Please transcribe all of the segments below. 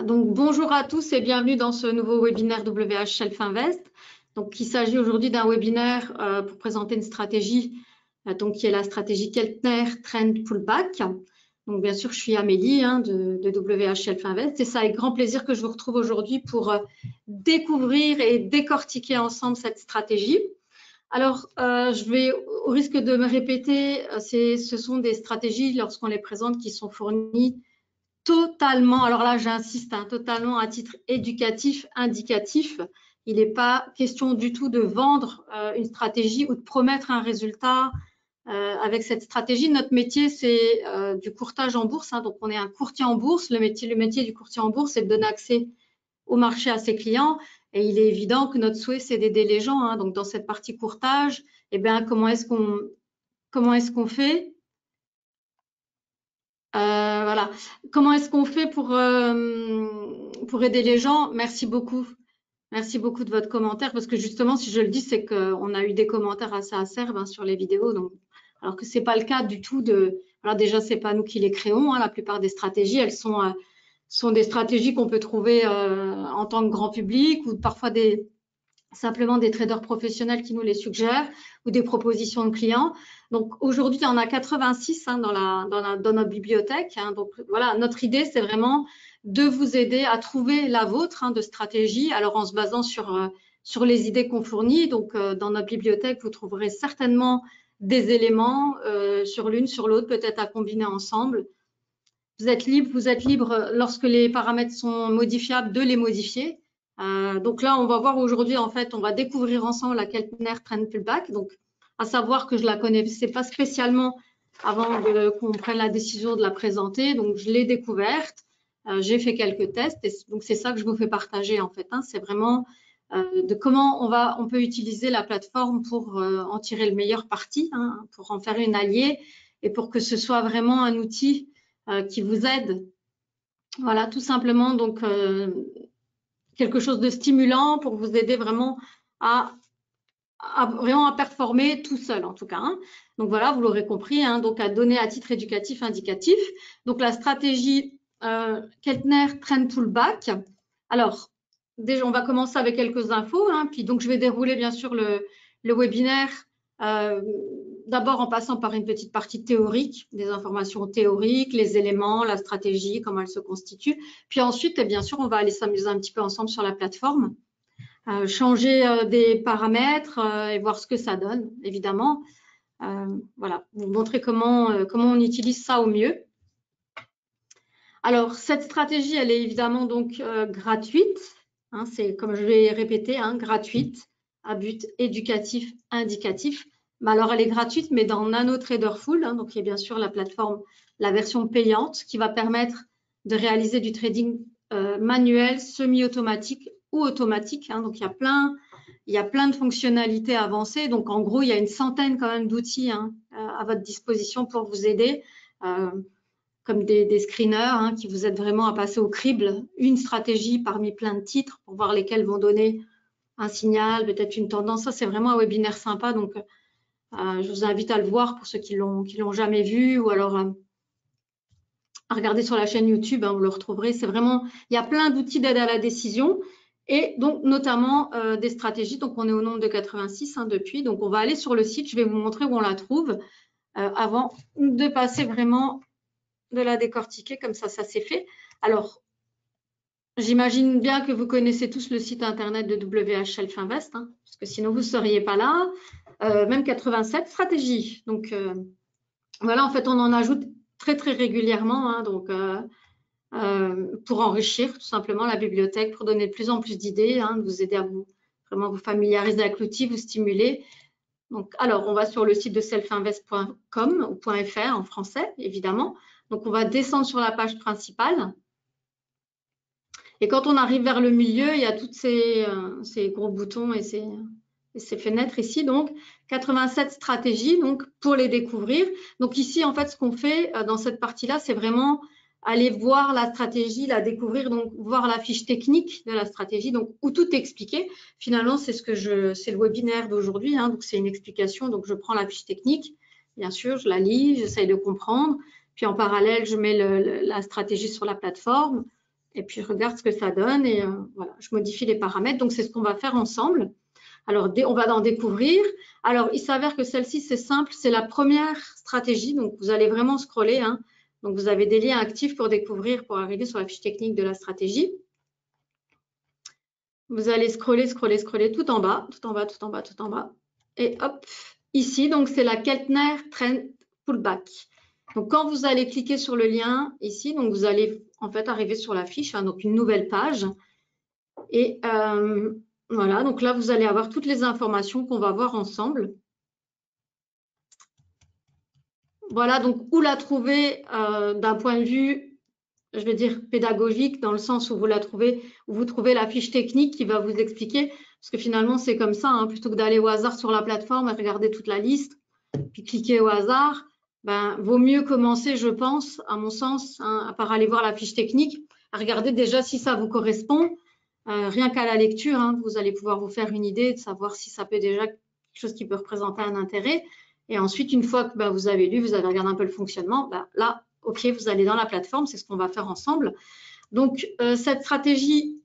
Donc, bonjour à tous et bienvenue dans ce nouveau webinaire WH Shelf Invest. Donc, il s'agit aujourd'hui d'un webinaire pour présenter une stratégie, qui est la stratégie Keltner Trend Pullback. Donc, bien sûr, je suis Amélie de WH Shelf Invest et c'est avec grand plaisir que je vous retrouve aujourd'hui pour découvrir et décortiquer ensemble cette stratégie. Alors, je vais, au risque de me répéter, ce sont des stratégies, lorsqu'on les présente, qui sont fournies totalement, alors là j'insiste, totalement à titre éducatif, indicatif. Il n'est pas question du tout de vendre une stratégie ou de promettre un résultat avec cette stratégie. Notre métier, c'est du courtage en bourse, donc on est un courtier en bourse. Le métier du courtier en bourse, c'est de donner accès au marché à ses clients. Et il est évident que notre souhait, c'est d'aider les gens. Donc dans cette partie courtage, eh bien, comment est-ce qu'on fait? Voilà. Comment est-ce qu'on fait pour aider les gens? Merci beaucoup. Merci beaucoup de votre commentaire parce que justement, si je le dis, c'est qu'on a eu des commentaires assez acerbes sur les vidéos. Donc, alors que c'est pas le cas du tout alors déjà, c'est pas nous qui les créons. La plupart des stratégies, elles sont des stratégies qu'on peut trouver en tant que grand public ou parfois simplement des traders professionnels qui nous les suggèrent ou des propositions de clients. Donc aujourd'hui, il y en a 86 dans notre bibliothèque. Donc voilà, notre idée, c'est vraiment de vous aider à trouver la vôtre de stratégie. Alors en se basant sur les idées qu'on fournit. Donc dans notre bibliothèque, vous trouverez certainement des éléments sur l'une, sur l'autre, peut-être à combiner ensemble. Vous êtes libre lorsque les paramètres sont modifiables de les modifier. Donc là, on va voir aujourd'hui, en fait, on va découvrir ensemble la Keltner Trend Pullback. Donc, à savoir que je la connaissais pas spécialement avant qu'on prenne la décision de la présenter. Donc, je l'ai découverte. J'ai fait quelques tests. Et donc, c'est ça que je vous fais partager, en fait. C'est vraiment de comment on peut utiliser la plateforme pour en tirer le meilleur parti, pour en faire une alliée et pour que ce soit vraiment un outil qui vous aide. Voilà, tout simplement. Donc, quelque chose de stimulant pour vous aider vraiment à performer tout seul en tout cas. Donc voilà, vous l'aurez compris, donc à donner à titre éducatif, indicatif. Donc la stratégie Keltner Trend Pullback. Alors, déjà, on va commencer avec quelques infos, puis donc je vais dérouler bien sûr le webinaire d'abord en passant par une petite partie théorique, des informations théoriques, les éléments, la stratégie, comment elle se constitue. Puis ensuite, et bien sûr, on va aller s'amuser un petit peu ensemble sur la plateforme, changer des paramètres et voir ce que ça donne, évidemment. Voilà, vous montrer comment on utilise ça au mieux. Alors, cette stratégie, elle est évidemment donc gratuite. C'est, comme je l'ai répété, gratuite, à but éducatif, indicatif. Mais alors, elle est gratuite, mais dans NanoTraderFull, donc il y a bien sûr la plateforme, la version payante, qui va permettre de réaliser du trading manuel, semi-automatique ou automatique. Donc, il y a plein de fonctionnalités avancées. Donc, en gros, il y a une centaine quand même d'outils à votre disposition pour vous aider, comme des screeners qui vous aident vraiment à passer au crible une stratégie parmi plein de titres pour voir lesquels vont donner un signal, peut-être une tendance. Ça, c'est vraiment un webinaire sympa. Donc, je vous invite à le voir pour ceux qui l'ont jamais vu ou alors à regarder sur la chaîne YouTube, vous le retrouverez. C'est vraiment, il y a plein d'outils d'aide à la décision et donc notamment des stratégies. Donc, on est au nombre de 86 depuis. Donc, on va aller sur le site. Je vais vous montrer où on la trouve avant de passer vraiment de la décortiquer. Comme ça s'est fait. Alors, j'imagine bien que vous connaissez tous le site internet de WH Shelf Invest, parce que sinon vous ne seriez pas là. Même 87 stratégies. Donc, voilà, en fait, on en ajoute très, très régulièrement. Donc, pour enrichir tout simplement la bibliothèque, pour donner de plus en plus d'idées, de vous aider à vraiment vous familiariser avec l'outil, vous stimuler. Donc, alors, on va sur le site de selfinvest.com ou .fr en français, évidemment. Donc, on va descendre sur la page principale. Et quand on arrive vers le milieu, il y a tous ces gros boutons et ces fenêtres ici. Donc, 87 stratégies donc, pour les découvrir. Donc, ici, en fait, ce qu'on fait dans cette partie-là, c'est vraiment aller voir la stratégie, la découvrir, donc voir la fiche technique de la stratégie, donc où tout est expliqué. Finalement, c'est le webinaire d'aujourd'hui, donc c'est une explication. Donc, je prends la fiche technique, bien sûr, je la lis, j'essaye de comprendre. Puis en parallèle, je mets la stratégie sur la plateforme. Et puis, je regarde ce que ça donne et voilà, je modifie les paramètres. Donc, c'est ce qu'on va faire ensemble. Alors, on va en découvrir. Alors, il s'avère que celle-ci, c'est simple. C'est la première stratégie. Donc, vous allez vraiment scroller. Hein. Donc, vous avez des liens actifs pour découvrir, pour arriver sur la fiche technique de la stratégie. Vous allez scroller, scroller, scroller tout en bas, tout en bas, tout en bas, tout en bas. Et hop, ici, donc c'est la Keltner Trend Pullback. Donc, quand vous allez cliquer sur le lien ici, donc vous allez en fait arriver sur la fiche, hein, donc une nouvelle page. Et voilà, donc là, vous allez avoir toutes les informations qu'on va voir ensemble. Voilà, donc où la trouver d'un point de vue, je vais dire, pédagogique, dans le sens où vous trouvez la fiche technique qui va vous expliquer, parce que finalement, c'est comme ça, hein, plutôt que d'aller au hasard sur la plateforme et regarder toute la liste, puis cliquer au hasard, ben, vaut mieux commencer, je pense, à mon sens, hein, par aller voir la fiche technique, à regarder déjà si ça vous correspond. Rien qu'à la lecture, hein, vous allez pouvoir vous faire une idée de savoir si ça peut déjà quelque chose qui peut représenter un intérêt. Et ensuite, une fois que ben, vous avez lu, vous avez regardé un peu le fonctionnement, ben, là, OK, vous allez dans la plateforme, c'est ce qu'on va faire ensemble. Donc, cette stratégie,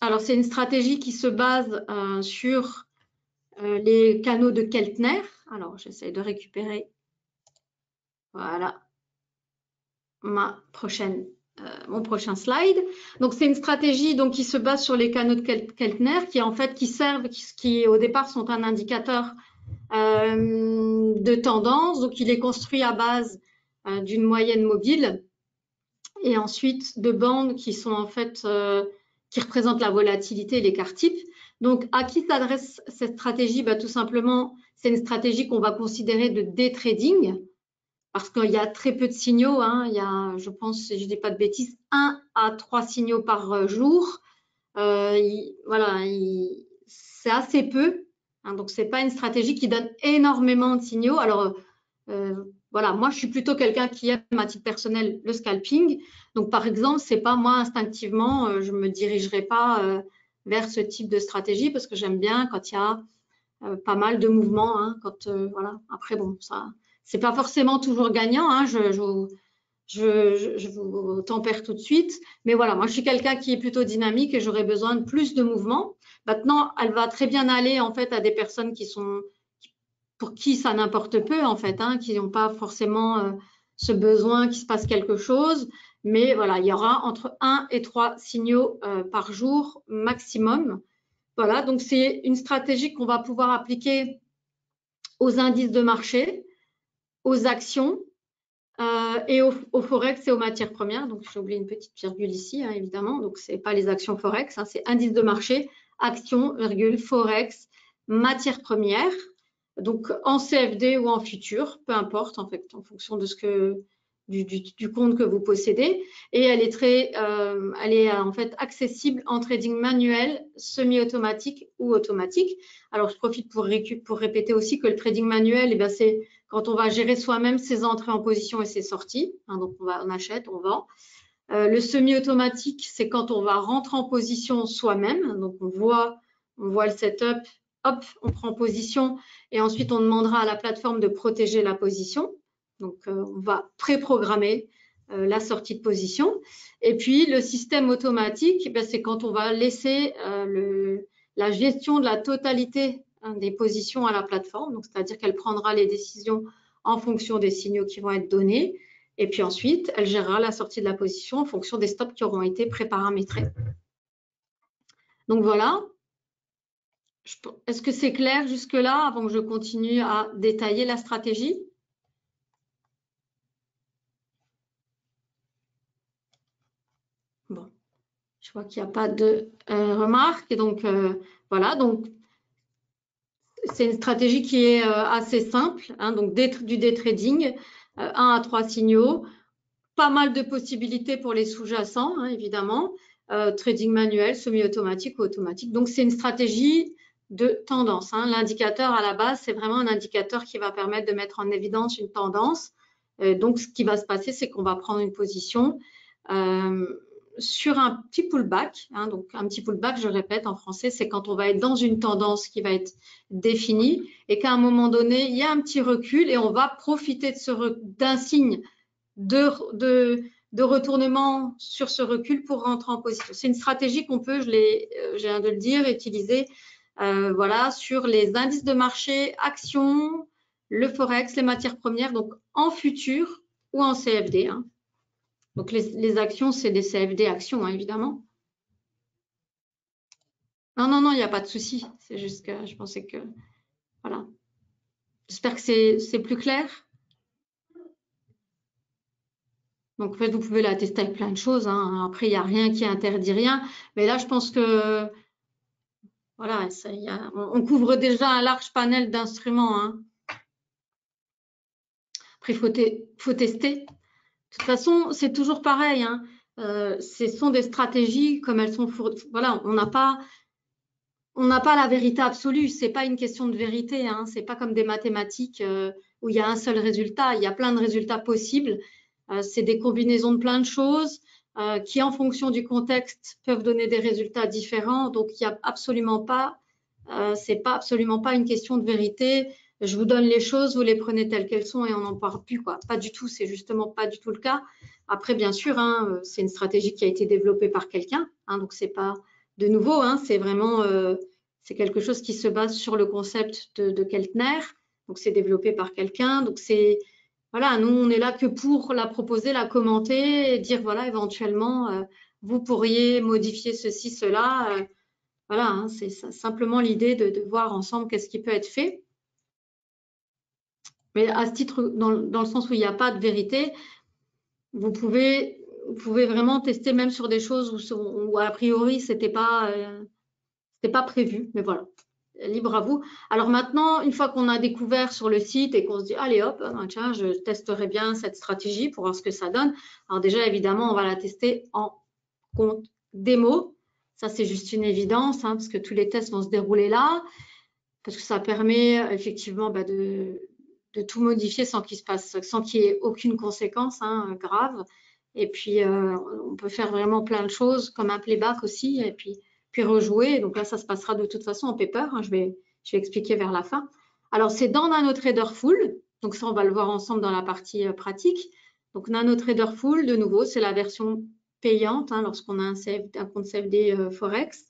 alors c'est une stratégie qui se base sur les canaux de Keltner. Alors, j'essaie de récupérer, voilà, mon prochain slide. Donc, c'est une stratégie donc, qui se base sur les canaux de Keltner qui au départ sont un indicateur de tendance. Donc, il est construit à base d'une moyenne mobile et ensuite de bandes qui sont en fait qui représentent la volatilité et l'écart type. Donc, à qui s'adresse cette stratégie? Tout simplement, c'est une stratégie qu'on va considérer de day trading parce qu'il y a très peu de signaux. Hein. Il y a, je pense, si je ne dis pas de bêtises, 1 à 3 signaux par jour. Voilà, c'est assez peu. Hein, donc, ce n'est pas une stratégie qui donne énormément de signaux. Alors, voilà, moi, je suis plutôt quelqu'un qui aime, à titre personnel, le scalping. Donc, par exemple, c'est pas moi, instinctivement, je ne me dirigerai pas vers ce type de stratégie parce que j'aime bien quand il y a pas mal de mouvements. Hein, voilà. Après, bon, ça, c'est pas forcément toujours gagnant. Hein, je vous tempère tout de suite. Mais voilà, moi, je suis quelqu'un qui est plutôt dynamique et j'aurais besoin de plus de mouvements. Maintenant, elle va très bien aller, en fait, à des personnes pour qui ça n'importe peu, en fait, hein, qui n'ont pas forcément ce besoin qu'il se passe quelque chose. Mais voilà, il y aura entre 1 et 3 signaux par jour maximum. Voilà, donc c'est une stratégie qu'on va pouvoir appliquer aux indices de marché, aux actions et au Forex et aux matières premières. Donc, j'ai oublié une petite virgule ici, hein, évidemment. Donc, ce n'est pas les actions Forex, hein, c'est indices de marché, actions, virgule, Forex, matières premières. Donc, en CFD ou en futur, peu importe, en fait, en fonction de du compte que vous possédez. Et elle est en fait accessible en trading manuel, semi-automatique ou automatique. Alors, je profite pour répéter aussi que le trading manuel, c'est quand on va gérer soi-même ses entrées en position et ses sorties. Hein, donc, on achète, on vend. Le semi-automatique, c'est quand on va rentrer en position soi-même. Donc, on voit le setup, hop, on prend position et ensuite, on demandera à la plateforme de protéger la position. Donc, on va préprogrammer la sortie de position. Et puis, le système automatique, c'est quand on va laisser la gestion de la totalité des positions à la plateforme. Donc, c'est-à-dire qu'elle prendra les décisions en fonction des signaux qui vont être donnés. Et puis ensuite, elle gérera la sortie de la position en fonction des stops qui auront été préparamétrés. Donc voilà. Est-ce que c'est clair jusque-là avant que je continue à détailler la stratégie? Bon, je vois qu'il n'y a pas de remarques. Et donc, voilà. Donc, c'est une stratégie qui est assez simple. Hein, donc, du day trading, 1 à 3 signaux. Pas mal de possibilités pour les sous-jacents, hein, évidemment. Trading manuel, semi-automatique ou automatique. Donc, c'est une stratégie de tendance. Hein. L'indicateur, à la base, c'est vraiment un indicateur qui va permettre de mettre en évidence une tendance. Donc, ce qui va se passer, c'est qu'on va prendre une position sur un petit pullback. Hein. Donc, un petit pullback, je répète, en français, c'est quand on va être dans une tendance qui va être définie et qu'à un moment donné, il y a un petit recul et on va profiter d'un signe de de retournement sur ce recul pour rentrer en position. C'est une stratégie qu'on peut, je viens de le dire, utiliser voilà, sur les indices de marché, actions, le forex, les matières premières, donc en futur ou en CFD. Hein. Donc les actions, c'est des CFD actions, hein, évidemment. Non, il n'y a pas de souci. C'est juste que je pensais que... Voilà. J'espère que c'est plus clair. Donc, en fait, vous pouvez la tester avec plein de choses. Hein. Après, il n'y a rien qui interdit rien. Mais là, je pense que... Voilà, ça, on couvre déjà un large panel d'instruments. Hein. Après, il faut tester. De toute façon, c'est toujours pareil. Hein. Ce sont des stratégies comme elles sont... Voilà, on n'a pas la vérité absolue. Ce n'est pas une question de vérité. Hein. Ce n'est pas comme des mathématiques où il y a un seul résultat. Il y a plein de résultats possibles. C'est des combinaisons de plein de choses qui, en fonction du contexte, peuvent donner des résultats différents. Donc, il n'y a absolument pas... c'est pas absolument pas une question de vérité. Je vous donne les choses, vous les prenez telles qu'elles sont et on n'en parle plus, quoi. Pas du tout, c'est justement pas du tout le cas. Après, bien sûr, hein, c'est une stratégie qui a été développée par quelqu'un, hein, donc c'est pas de nouveau, hein, c'est vraiment c'est quelque chose qui se base sur le concept de Keltner. Donc c'est développé par quelqu'un. Donc c'est voilà, nous on est là que pour la proposer, la commenter et dire voilà éventuellement vous pourriez modifier ceci, cela. Voilà, hein, c'est simplement l'idée de voir ensemble qu'est-ce qui peut être fait. Mais à ce titre, dans le sens où il n'y a pas de vérité, vous pouvez vraiment tester même sur des choses où a priori, c'était pas prévu. Mais voilà, libre à vous. Alors maintenant, une fois qu'on a découvert sur le site et qu'on se dit, allez hop, tiens, je testerai bien cette stratégie pour voir ce que ça donne. Alors déjà, évidemment, on va la tester en compte démo. Ça, c'est juste une évidence, hein, parce que tous les tests vont se dérouler là, parce que ça permet effectivement de tout modifier sans qu'il y ait aucune conséquence hein, grave. Et puis, on peut faire vraiment plein de choses, comme un playback aussi, et puis rejouer. Donc là, ça se passera de toute façon en paper. Hein, je vais expliquer vers la fin. Alors, c'est dans NanoTrader Full. Donc ça, on va le voir ensemble dans la partie pratique. Donc, NanoTrader Full, de nouveau, c'est la version payante hein, lorsqu'on a un compte CFD Forex.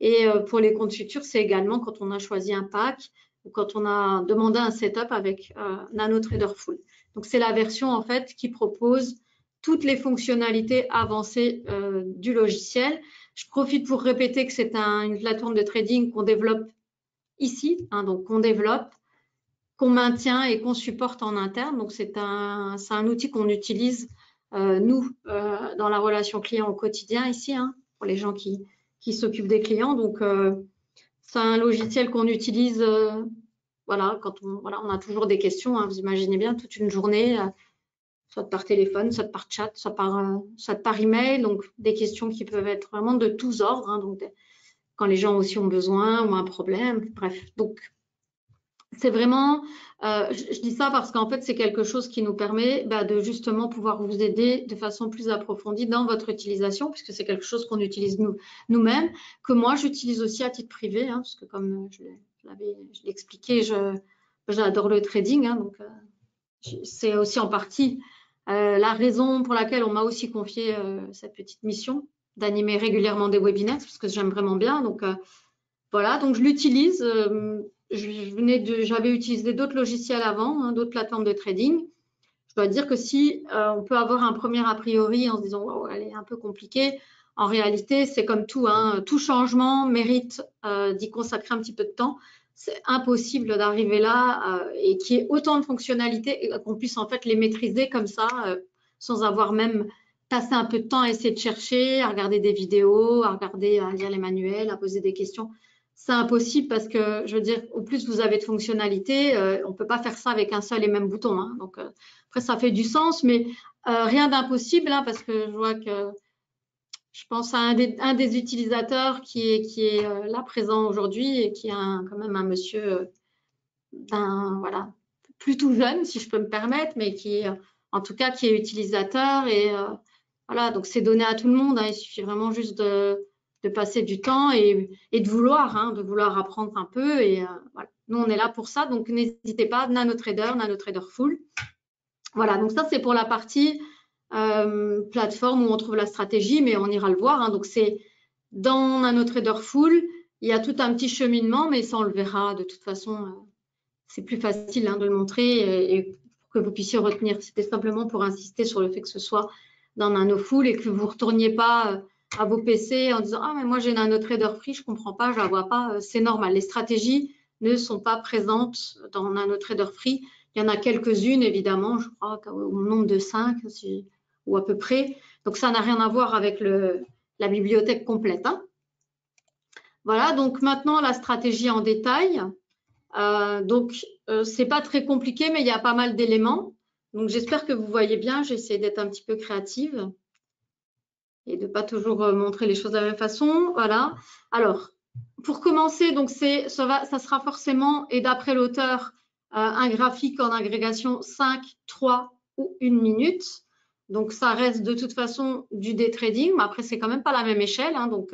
Et pour les comptes futurs, c'est également quand on a choisi un pack ou quand on a demandé un setup avec NanoTrader Full. Donc, c'est la version en fait qui propose toutes les fonctionnalités avancées du logiciel. Je profite pour répéter que c'est une plateforme de trading qu'on développe ici, hein, donc qu'on développe, qu'on maintient et qu'on supporte en interne. Donc, c'est un outil qu'on utilise, nous, dans la relation client au quotidien ici, hein, pour les gens qui s'occupent des clients. Donc, c'est un logiciel qu'on utilise voilà, quand on a toujours des questions. Hein, vous imaginez bien, toute une journée, soit par téléphone, soit par chat, soit par email. Donc, des questions qui peuvent être vraiment de tous ordres. Hein, donc, quand les gens aussi ont besoin ou un problème. Bref, donc, c'est vraiment, je dis ça parce qu'en fait, c'est quelque chose qui nous permet de justement pouvoir vous aider de façon plus approfondie dans votre utilisation, puisque c'est quelque chose qu'on utilise nous-mêmes, que moi, j'utilise aussi à titre privé, hein, parce que comme je l'ai expliqué, j'adore le trading, hein, donc c'est aussi en partie la raison pour laquelle on m'a aussi confié cette petite mission d'animer régulièrement des webinaires, parce que j'aime vraiment bien. Donc, voilà, donc je l'utilise. J'avais utilisé d'autres logiciels avant, hein, d'autres plateformes de trading. Je dois dire que si on peut avoir un premier a priori en se disant wow, elle est un peu compliquée, en réalité, c'est comme tout. Hein, tout changement mérite d'y consacrer un petit peu de temps. C'est impossible d'arriver là et qu'il y ait autant de fonctionnalités et qu'on puisse en fait les maîtriser comme ça, sans avoir même passé un peu de temps à essayer de chercher, à regarder des vidéos, à lire les manuels, à poser des questions. C'est impossible parce que, je veux dire, au plus vous avez de fonctionnalités, on ne peut pas faire ça avec un seul et même bouton. Hein. Donc, après, ça fait du sens, mais rien d'impossible hein, parce que je vois que je pense à un des utilisateurs qui est là présent aujourd'hui et qui est quand même un monsieur voilà, plutôt jeune, si je peux me permettre, mais qui est en tout cas qui est utilisateur et voilà, donc c'est donné à tout le monde. Hein, il suffit vraiment juste de passer du temps et de vouloir apprendre un peu. Et voilà. Nous, on est là pour ça. Donc, n'hésitez pas, NanoTrader Full. Voilà, donc ça, c'est pour la partie plateforme où on trouve la stratégie, mais on ira le voir. Hein. Donc, c'est dans NanoTraderFull, il y a tout un petit cheminement, mais ça, on le verra de toute façon. C'est plus facile hein, de le montrer et pour que vous puissiez retenir. C'était simplement pour insister sur le fait que ce soit dans NanoFull et que vous ne retourniez pas à vos PC en disant « Ah, mais moi, j'ai NanoTrader Free, je ne comprends pas, je ne la vois pas. » C'est normal. Les stratégies ne sont pas présentes dans NanoTrader Free. Il y en a quelques-unes, évidemment, je crois au nombre de 5 ou à peu près. Donc, ça n'a rien à voir avec la bibliothèque complète. Hein. Voilà, donc maintenant, la stratégie en détail. C'est pas très compliqué, mais il y a pas mal d'éléments. Donc, j'espère que vous voyez bien. J'essaie d'être un petit peu créative et de pas toujours montrer les choses de la même façon. Voilà. Alors, pour commencer, donc ça sera forcément, et d'après l'auteur, un graphique en agrégation 5, 3 ou 1 minute. Donc, ça reste de toute façon du day trading, mais après, c'est quand même pas la même échelle. Hein, donc,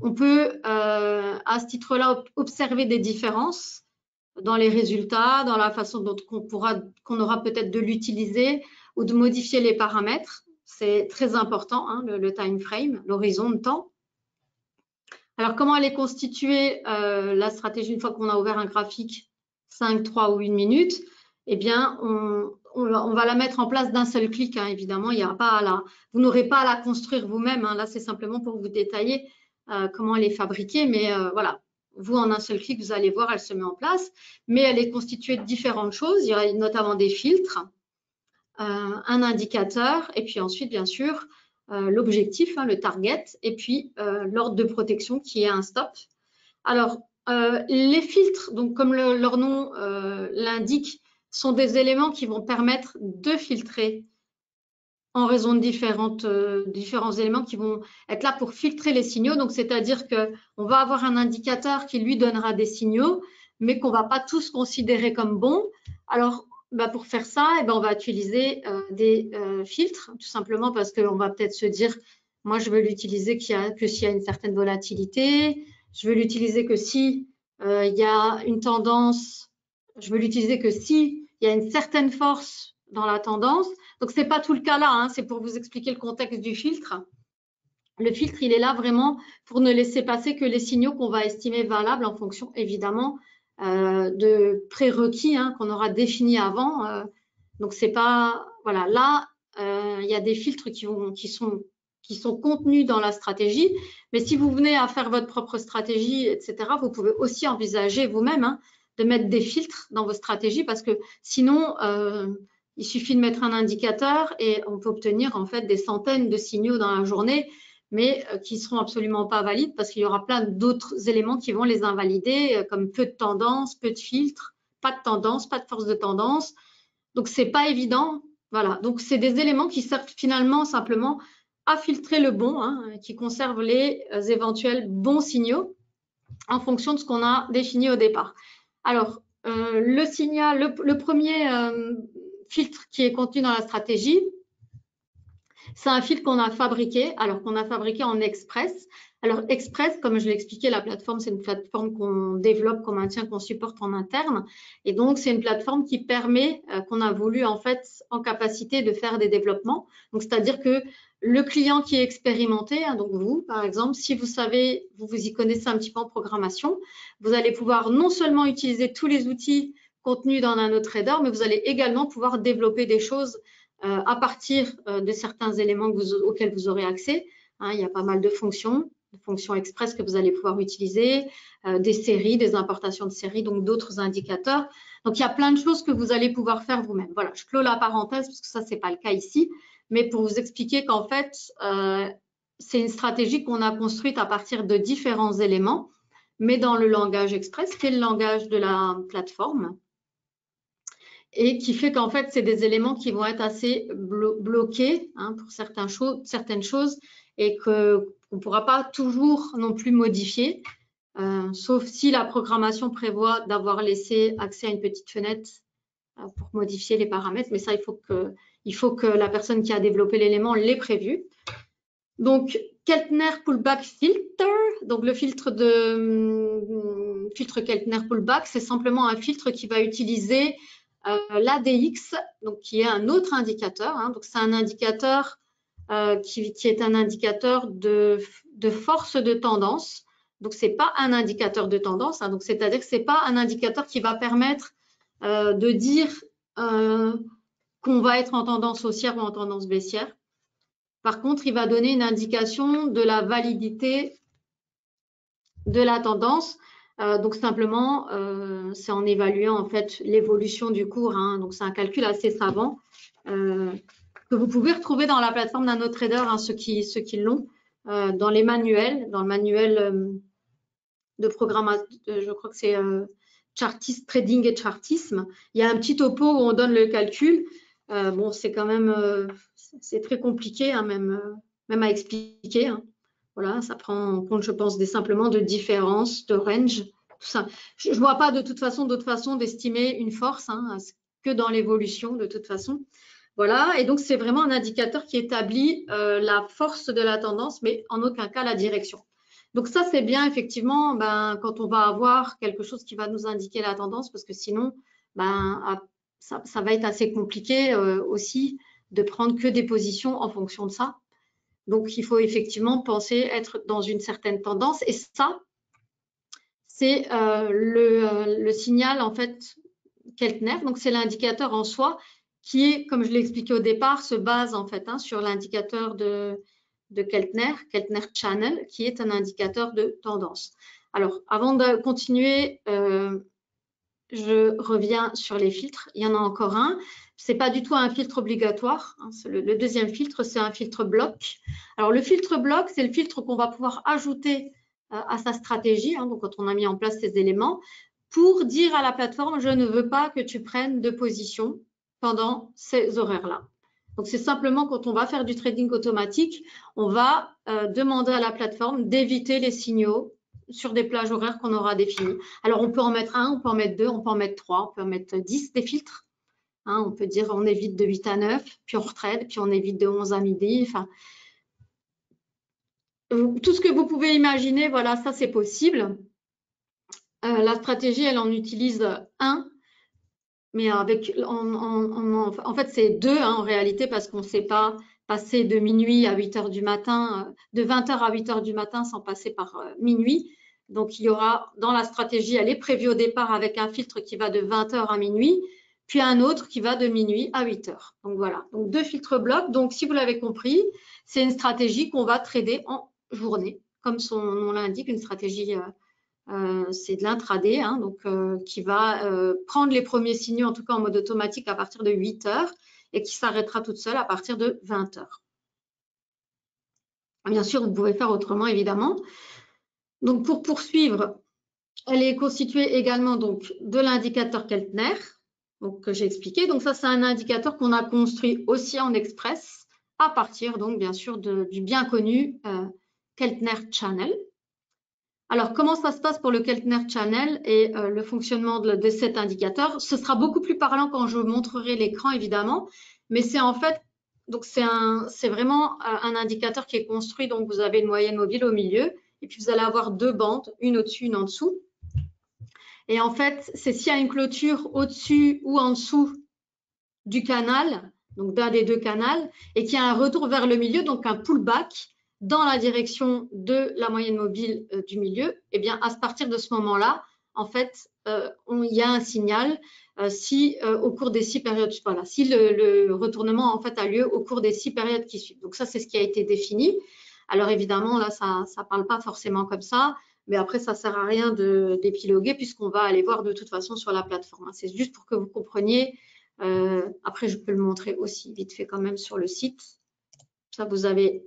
on peut, à ce titre-là, observer des différences dans les résultats, dans la façon dont qu'on aura peut-être de l'utiliser ou de modifier les paramètres. C'est très important, hein, le time frame, l'horizon de temps. Alors, comment elle est constituée, la stratégie, une fois qu'on a ouvert un graphique 5, 3 ou 1 minute? Eh bien, on va la mettre en place d'un seul clic, hein, évidemment. Il y a pas vous n'aurez pas à la construire vous-même. Hein. Là, c'est simplement pour vous détailler comment elle est fabriquée. Mais voilà, vous, en un seul clic, vous allez voir, elle se met en place. Mais elle est constituée de différentes choses. Il y a notamment des filtres, un indicateur, et puis ensuite, bien sûr, l'objectif, hein, le target, et puis l'ordre de protection qui est un stop. Alors, les filtres, donc comme leur nom l'indique, sont des éléments qui vont permettre de filtrer en raison de différents éléments qui vont être là pour filtrer les signaux. Donc, c'est-à-dire qu'on va avoir un indicateur qui lui donnera des signaux, mais qu'on ne va pas tous considérer comme bons. Alors, pour faire ça, on va utiliser des filtres, tout simplement parce qu'on va peut-être se dire, moi, je veux l'utiliser que s'il y a une certaine volatilité, je veux l'utiliser que si il y a une tendance, je veux l'utiliser que si il y a une certaine force dans la tendance. Donc, ce n'est pas tout le cas là, hein, c'est pour vous expliquer le contexte du filtre. Le filtre, il est là vraiment pour ne laisser passer que les signaux qu'on va estimer valables en fonction, évidemment, de prérequis hein, qu'on aura définis avant. Donc, c'est pas… Voilà, là, il y a des filtres qui sont contenus dans la stratégie. Mais si vous venez à faire votre propre stratégie, etc., vous pouvez aussi envisager vous-même hein, de mettre des filtres dans vos stratégies parce que sinon… il suffit de mettre un indicateur et on peut obtenir en fait des centaines de signaux dans la journée, mais qui ne seront absolument pas valides parce qu'il y aura plein d'autres éléments qui vont les invalider, comme peu de tendance, peu de filtres, pas de tendance, pas de force de tendance. Donc, ce n'est pas évident. Voilà. Donc, c'est des éléments qui servent finalement simplement à filtrer le bon, hein, qui conservent les éventuels bons signaux en fonction de ce qu'on a défini au départ. Alors, le signal, le premier filtre qui est contenu dans la stratégie, c'est un filtre qu'on a fabriqué, alors qu'on a fabriqué en Express. Alors, Express, comme je l'ai expliqué, la plateforme, c'est une plateforme qu'on développe, qu'on maintient, qu'on supporte en interne. Et donc, c'est une plateforme qui permet, qu'on a voulu en fait en capacité de faire des développements. Donc, c'est-à-dire que le client qui est expérimenté, hein, donc vous, par exemple, si vous savez, vous y connaissez un petit peu en programmation, vous allez pouvoir non seulement utiliser tous les outils contenus dans NanoTrader, mais vous allez également pouvoir développer des choses à partir de certains éléments auxquels vous aurez accès. Hein, il y a pas mal de fonctions express que vous allez pouvoir utiliser, des séries, des importations de séries, donc d'autres indicateurs. Donc, il y a plein de choses que vous allez pouvoir faire vous-même. Voilà, je clôt la parenthèse parce que ça, ce n'est pas le cas ici, mais pour vous expliquer qu'en fait, c'est une stratégie qu'on a construite à partir de différents éléments, mais dans le langage Express, qui est le langage de la plateforme, et qui fait qu'en fait, c'est des éléments qui vont être assez bloqués hein, pour certaines choses et qu'on ne pourra pas toujours non plus modifier, sauf si la programmation prévoit d'avoir laissé accès à une petite fenêtre pour modifier les paramètres. Mais ça, il faut que la personne qui a développé l'élément l'ait prévu. Donc, Keltner Pullback Filter. Donc, le filtre Keltner Pullback, c'est simplement un filtre qui va utiliser l'ADX, donc qui est un autre indicateur. Hein, donc c'est un indicateur qui est un indicateur de force de tendance. Donc c'est pas un indicateur de tendance. Hein, donc c'est-à-dire que c'est pas un indicateur qui va permettre de dire qu'on va être en tendance haussière ou en tendance baissière. Par contre, il va donner une indication de la validité de la tendance. Donc simplement, c'est en évaluant en fait l'évolution du cours. Hein, donc c'est un calcul assez savant que vous pouvez retrouver dans la plateforme NanoTrader, hein, ceux qui l'ont, dans les manuels, dans le manuel de programmation, je crois que c'est Chartist Trading et Chartisme. Il y a un petit topo où on donne le calcul. Bon, c'est quand même, c'est très compliqué, hein, même à expliquer. Hein. Voilà, ça prend en compte, je pense, simplement de différences, de range, tout ça. Je ne vois pas de toute façon d'autre façon d'estimer une force hein, que dans l'évolution, de toute façon. Voilà, et donc c'est vraiment un indicateur qui établit la force de la tendance, mais en aucun cas la direction. Donc ça, c'est bien effectivement quand on va avoir quelque chose qui va nous indiquer la tendance, parce que sinon, ça va être assez compliqué aussi de prendre que des positions en fonction de ça. Donc, il faut effectivement penser être dans une certaine tendance. Et ça, c'est le signal, en fait, Keltner. Donc, c'est l'indicateur en soi qui est, comme je l'ai expliqué au départ, se base en fait sur l'indicateur de Keltner, Keltner Channel, qui est un indicateur de tendance. Alors, avant de continuer, je reviens sur les filtres. Il y en a encore un. Ce n'est pas du tout un filtre obligatoire. Hein. Le deuxième filtre, c'est un filtre bloc. Alors, le filtre bloc, c'est le filtre qu'on va pouvoir ajouter à sa stratégie, hein, donc quand on a mis en place ces éléments, pour dire à la plateforme, je ne veux pas que tu prennes de position pendant ces horaires-là. Donc, c'est simplement quand on va faire du trading automatique, on va demander à la plateforme d'éviter les signaux sur des plages horaires qu'on aura définies. Alors, on peut en mettre un, on peut en mettre deux, on peut en mettre trois, on peut en mettre 10 des filtres. Hein, on peut dire on évite de 8 à 9, puis on retrade, puis on évite de 11 à midi. Enfin, tout ce que vous pouvez imaginer, voilà, ça c'est possible. La stratégie, elle en utilise un, mais avec, en fait, c'est deux hein, en réalité parce qu'on ne sait pas passer de minuit à 8 heures du matin, de 20 heures à 8 heures du matin sans passer par minuit. Donc, il y aura dans la stratégie, elle est prévue au départ avec un filtre qui va de 20 heures à minuit, puis un autre qui va de minuit à 8 heures. Donc, voilà. Donc, deux filtres blocs. Donc, si vous l'avez compris, c'est une stratégie qu'on va trader en journée. Comme son nom l'indique, une stratégie, c'est de l'intraday, hein, donc qui va prendre les premiers signaux, en tout cas en mode automatique, à partir de 8 heures et qui s'arrêtera toute seule à partir de 20 heures. Bien sûr, vous pouvez faire autrement, évidemment. Donc, pour poursuivre, elle est constituée également donc, de l'indicateur Keltner, donc, que j'ai expliqué. Donc, ça, c'est un indicateur qu'on a construit aussi en express à partir, donc, bien sûr, du bien connu Keltner Channel. Alors, comment ça se passe pour le Keltner Channel et le fonctionnement de cet indicateur? Ce sera beaucoup plus parlant quand je vous montrerai l'écran, évidemment, mais c'est en fait, donc c'est vraiment un indicateur qui est construit, donc vous avez une moyenne mobile au milieu, et puis vous allez avoir deux bandes, une au-dessus, une en dessous. Et en fait, c'est s'il y a une clôture au-dessus ou en dessous du canal, donc d'un des deux canaux, et qu'il y a un retour vers le milieu, donc un pullback, dans la direction de la moyenne mobile du milieu, eh bien, à partir de ce moment-là, en fait, il y a un signal si au cours des 6 périodes, voilà, si le retournement en fait a lieu au cours des 6 périodes qui suivent. Donc ça, c'est ce qui a été défini. Alors évidemment, là, ça ne parle pas forcément comme ça, mais après, ça ne sert à rien d'épiloguer puisqu'on va aller voir de toute façon sur la plateforme. C'est juste pour que vous compreniez. Après, je peux le montrer aussi vite fait quand même sur le site. Ça, vous avez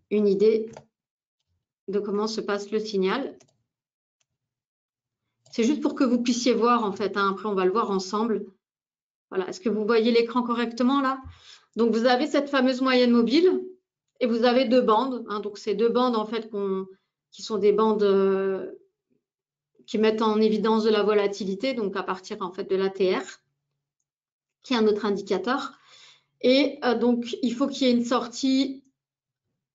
une idée de comment se passe le signal. C'est juste pour que vous puissiez voir en fait. Hein. Après, on va le voir ensemble. Voilà. Est-ce que vous voyez l'écran correctement là? Donc, vous avez cette fameuse moyenne mobile et vous avez deux bandes. Hein. Donc, ces deux bandes en fait qui sont des bandes qui mettent en évidence de la volatilité, donc à partir en fait de l'ATR, qui est un autre indicateur. Et donc, il faut qu'il y ait une sortie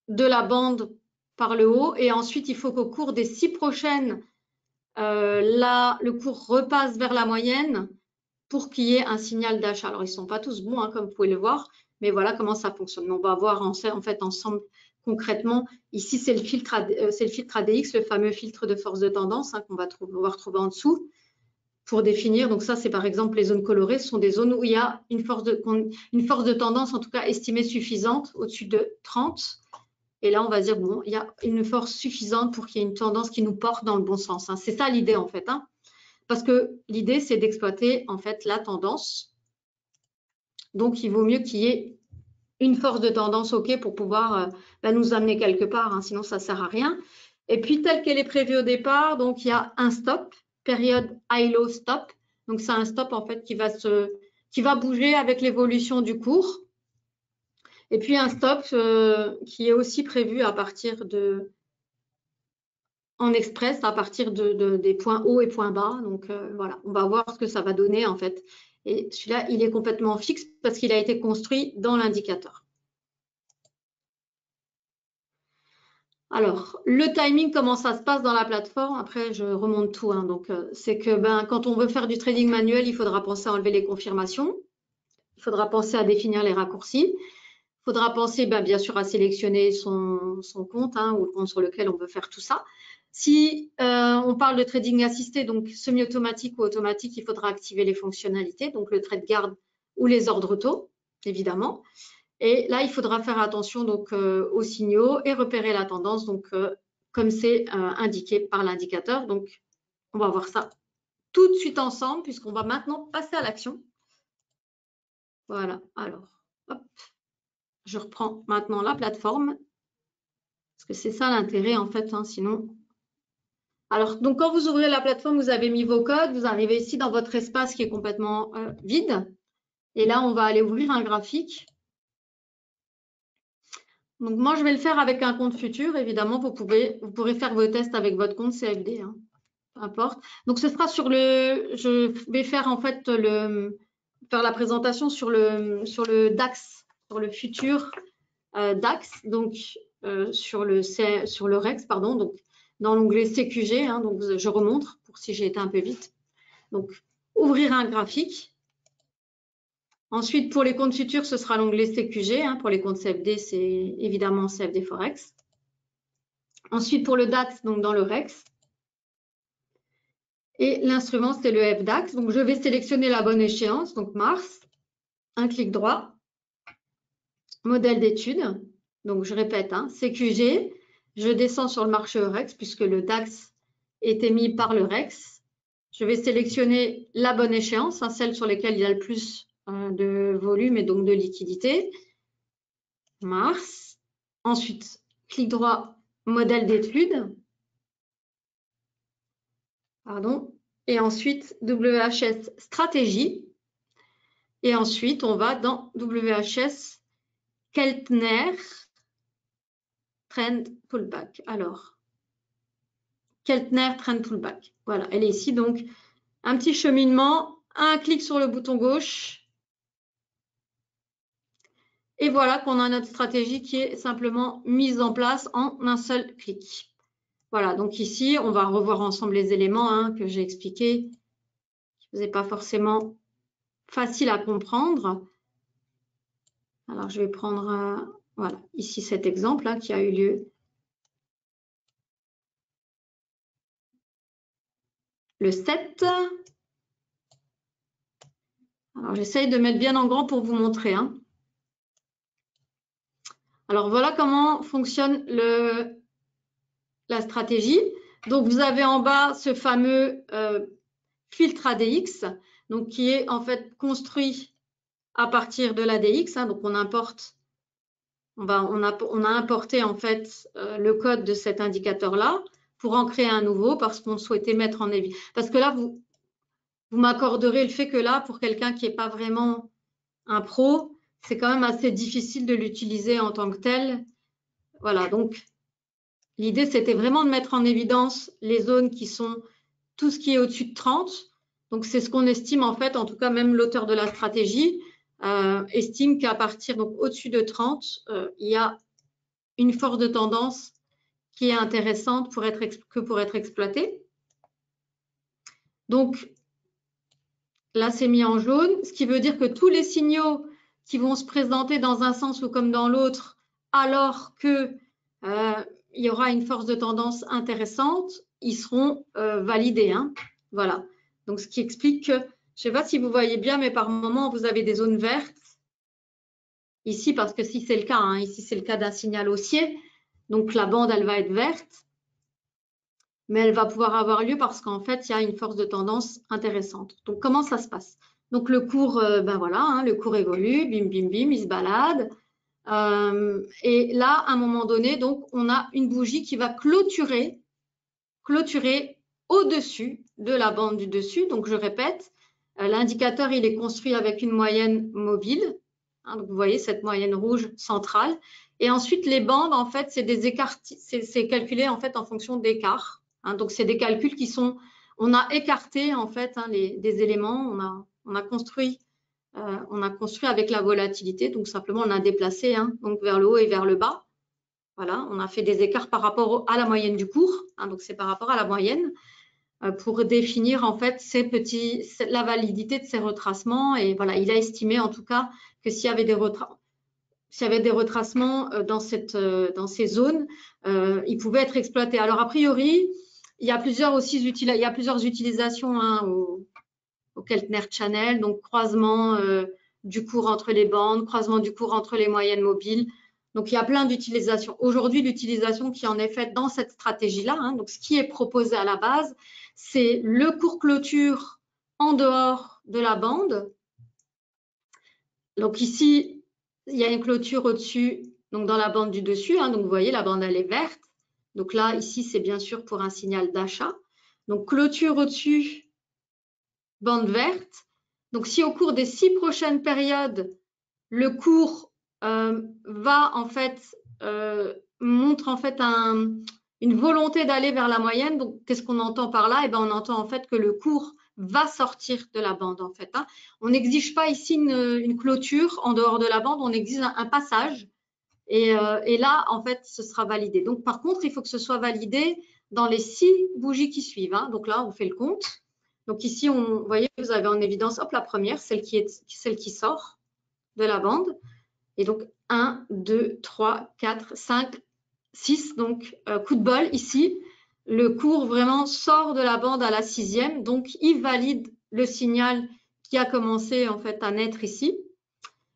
de la bande par le haut. Et ensuite, il faut qu'au cours des 6 prochaines, là, le cours repasse vers la moyenne pour qu'il y ait un signal d'achat. Alors, ils ne sont pas tous bons, hein, comme vous pouvez le voir, mais voilà comment ça fonctionne. On va voir en fait ensemble concrètement. Ici, c'est le filtre ADX, le fameux filtre de force de tendance qu'on va retrouver en dessous pour définir. Donc ça, c'est par exemple les zones colorées. Ce sont des zones où il y a une force de tendance, en tout cas estimée suffisante, au-dessus de 30. Et là, on va dire, bon, il y a une force suffisante pour qu'il y ait une tendance qui nous porte dans le bon sens. C'est ça l'idée, en fait. Parce que l'idée, c'est d'exploiter, en fait, la tendance. Donc, il vaut mieux qu'il y ait une force de tendance, OK, pour pouvoir nous amener quelque part. Sinon, ça ne sert à rien. Et puis, telle qu'elle est prévue au départ, donc, il y a un stop, période high-low stop. Donc, c'est un stop, en fait, qui va bouger avec l'évolution du cours. Et puis un stop qui est aussi prévu à partir en express, à partir des points hauts et points bas. Donc voilà, on va voir ce que ça va donner en fait. Et celui-là, il est complètement fixe parce qu'il a été construit dans l'indicateur. Alors, le timing, comment ça se passe dans la plateforme? Après, je remonte tout. Donc, c'est que quand on veut faire du trading manuel, il faudra penser à enlever les confirmations. Il faudra penser à définir les raccourcis. Il faudra penser bien sûr à sélectionner son compte ou le compte sur lequel on veut faire tout ça. Si on parle de trading assisté, donc semi-automatique ou automatique, il faudra activer les fonctionnalités, donc le trade guard ou les ordres auto, évidemment. Et là, il faudra faire attention donc aux signaux et repérer la tendance, donc comme c'est indiqué par l'indicateur. Donc, on va voir ça tout de suite ensemble puisqu'on va maintenant passer à l'action. Voilà, alors, hop. Je reprends maintenant la plateforme, parce que c'est ça l'intérêt en fait, sinon. Alors, donc quand vous ouvrez la plateforme, vous avez mis vos codes, vous arrivez ici dans votre espace qui est complètement vide. Et là, on va aller ouvrir un graphique. Donc moi, je vais le faire avec un compte futur. Évidemment, vous pourrez faire vos tests avec votre compte CFD, peu importe. Donc ce sera je vais faire en fait faire la présentation sur le DAX, sur le futur DAX, donc sur le REX, pardon, donc dans l'onglet CQG, donc je remontre pour si j'ai été un peu vite. Donc, ouvrir un graphique. Ensuite, pour les comptes futurs, ce sera l'onglet CQG. Pour les comptes CFD, c'est évidemment CFD Forex. Ensuite, pour le DAX, donc dans le REX. Et l'instrument, c'est le FDAX. Donc, je vais sélectionner la bonne échéance, donc mars. Un clic droit. Modèle d'étude. Donc, je répète, CQG. Je descends sur le marché REX puisque le DAX est émis par le REX. Je vais sélectionner la bonne échéance, celle sur laquelle il y a le plus de volume et donc de liquidité. Mars. Ensuite, clic droit, modèle d'étude. Pardon. Et ensuite, WHS stratégie. Et ensuite, on va dans WHS Keltner Trend Pullback. Alors, Keltner Trend Pullback. Voilà, elle est ici. Donc, un petit cheminement, un clic sur le bouton gauche. Et voilà qu'on a notre stratégie qui est simplement mise en place en un seul clic. Voilà, donc ici, on va revoir ensemble les éléments que j'ai expliqués, qui ne faisaient pas forcément facile à comprendre. Alors, je vais prendre, voilà, ici cet exemple qui a eu lieu le 7. Alors, j'essaye de mettre bien en grand pour vous montrer. Alors, voilà comment fonctionne la stratégie. Donc, vous avez en bas ce fameux filtre ADX, donc qui est en fait construit à partir de l'ADX. Donc, on importe, on a importé en fait le code de cet indicateur-là pour en créer un nouveau parce qu'on souhaitait mettre en évidence. Parce que là, vous m'accorderez le fait que là, pour quelqu'un qui n'est pas vraiment un pro, c'est quand même assez difficile de l'utiliser en tant que tel. Voilà, donc l'idée, c'était vraiment de mettre en évidence les zones qui sont tout ce qui est au-dessus de 30. Donc, c'est ce qu'on estime en fait, en tout cas même l'auteur de la stratégie estime qu'à partir, donc au-dessus de 30, il y a une force de tendance qui est intéressante pour être exploitée. Donc, Là, c'est mis en jaune, ce qui veut dire que tous les signaux qui vont se présenter dans un sens ou comme dans l'autre, alors que il y aura une force de tendance intéressante, ils seront validés. Hein. Voilà. Donc, ce qui explique que, je ne sais pas si vous voyez bien, mais par moment, vous avez des zones vertes. Ici, parce que si c'est le cas, hein, ici, c'est le cas d'un signal haussier. Donc, la bande, elle va être verte. Mais elle va pouvoir avoir lieu parce qu'en fait, il y a une force de tendance intéressante. Donc, comment ça se passe? Donc, le cours, ben voilà, hein, le cours évolue, bim, bim, bim, il se balade. Et là, à un moment donné, donc, on a une bougie qui va clôturer au-dessus de la bande du dessus. Donc, je répète, l'indicateur, il est construit avec une moyenne mobile. Hein, donc, vous voyez cette moyenne rouge centrale. Et ensuite, les bandes, en fait, c'est des écarts, c'est calculé en fait en fonction d'écarts. Hein, donc, c'est des calculs qui sont, on a écarté en fait hein, des éléments, on a construit avec la volatilité, donc simplement on a déplacé hein, donc vers le haut et vers le bas. Voilà, on a fait des écarts par rapport à la moyenne du cours, hein, donc c'est par rapport à la moyenne pour définir en fait la validité de ces retracements. Et voilà, il a estimé en tout cas que s'il y avait des retracements dans ces zones, ils pouvaient être exploités. Alors, a priori, il y a plusieurs utilisations hein, au Keltner Channel, donc croisement du cours entre les bandes, croisement du cours entre les moyennes mobiles. Donc, il y a plein d'utilisations. Aujourd'hui, l'utilisation qui en est faite dans cette stratégie-là, hein, donc ce qui est proposé à la base, c'est le cours clôture en dehors de la bande. Donc ici, il y a une clôture au-dessus, donc dans la bande du dessus. Hein, donc vous voyez, la bande, elle est verte. Donc là, ici, c'est bien sûr pour un signal d'achat. Donc clôture au-dessus, bande verte. Donc si au cours des 6 prochaines périodes, le cours va en fait, montre en fait une volonté d'aller vers la moyenne. Donc qu'est-ce qu'on entend par là? Eh bien, on entend en fait que le cours va sortir de la bande en fait. Hein. On n'exige pas ici une clôture en dehors de la bande, on exige un passage. Et là, en fait, ce sera validé. Donc, par contre, il faut que ce soit validé dans les 6 bougies qui suivent. Hein. Donc là, on fait le compte. Donc ici, vous voyez, vous avez en évidence, hop, la première, celle qui sort de la bande. Et donc, 1, 2, 3, 4, 5, 6. Donc, coup de bol ici. Le cours vraiment sort de la bande à la 6e. Donc, il valide le signal qui a commencé en fait à naître ici.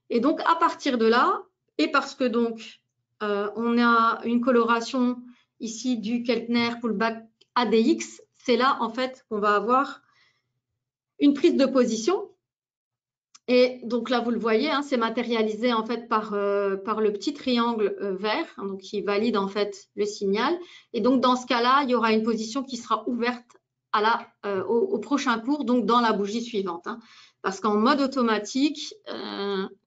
Et donc, à partir de là, et parce que donc, on a une coloration ici du Keltner Pullback ADX, c'est là en fait qu'on va avoir une prise de position. Et donc là, vous le voyez, hein, c'est matérialisé en fait par le petit triangle vert, hein, donc qui valide en fait le signal. Et donc dans ce cas-là, il y aura une position qui sera ouverte au prochain cours, donc dans la bougie suivante. Hein, parce qu'en mode automatique,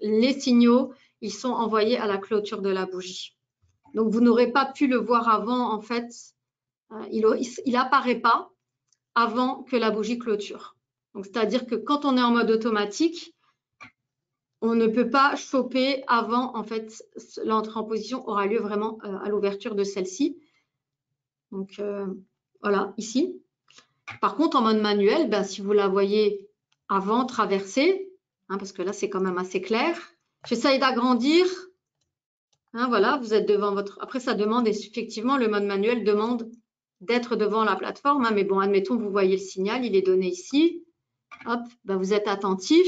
les signaux, ils sont envoyés à la clôture de la bougie. Donc vous n'aurez pas pu le voir avant, en fait, il n'apparaît pas avant que la bougie clôture. Donc c'est-à-dire que quand on est en mode automatique, on ne peut pas choper avant, en fait, l'entrée en position aura lieu vraiment à l'ouverture de celle-ci. Donc, voilà, ici. Par contre, en mode manuel, ben, si vous la voyez avant traverser, hein, parce que là, c'est quand même assez clair, j'essaye d'agrandir. Hein, voilà, vous êtes devant votre… Après, ça demande, effectivement, le mode manuel demande d'être devant la plateforme. Hein, mais bon, admettons, vous voyez le signal, il est donné ici. Hop, ben, vous êtes attentif.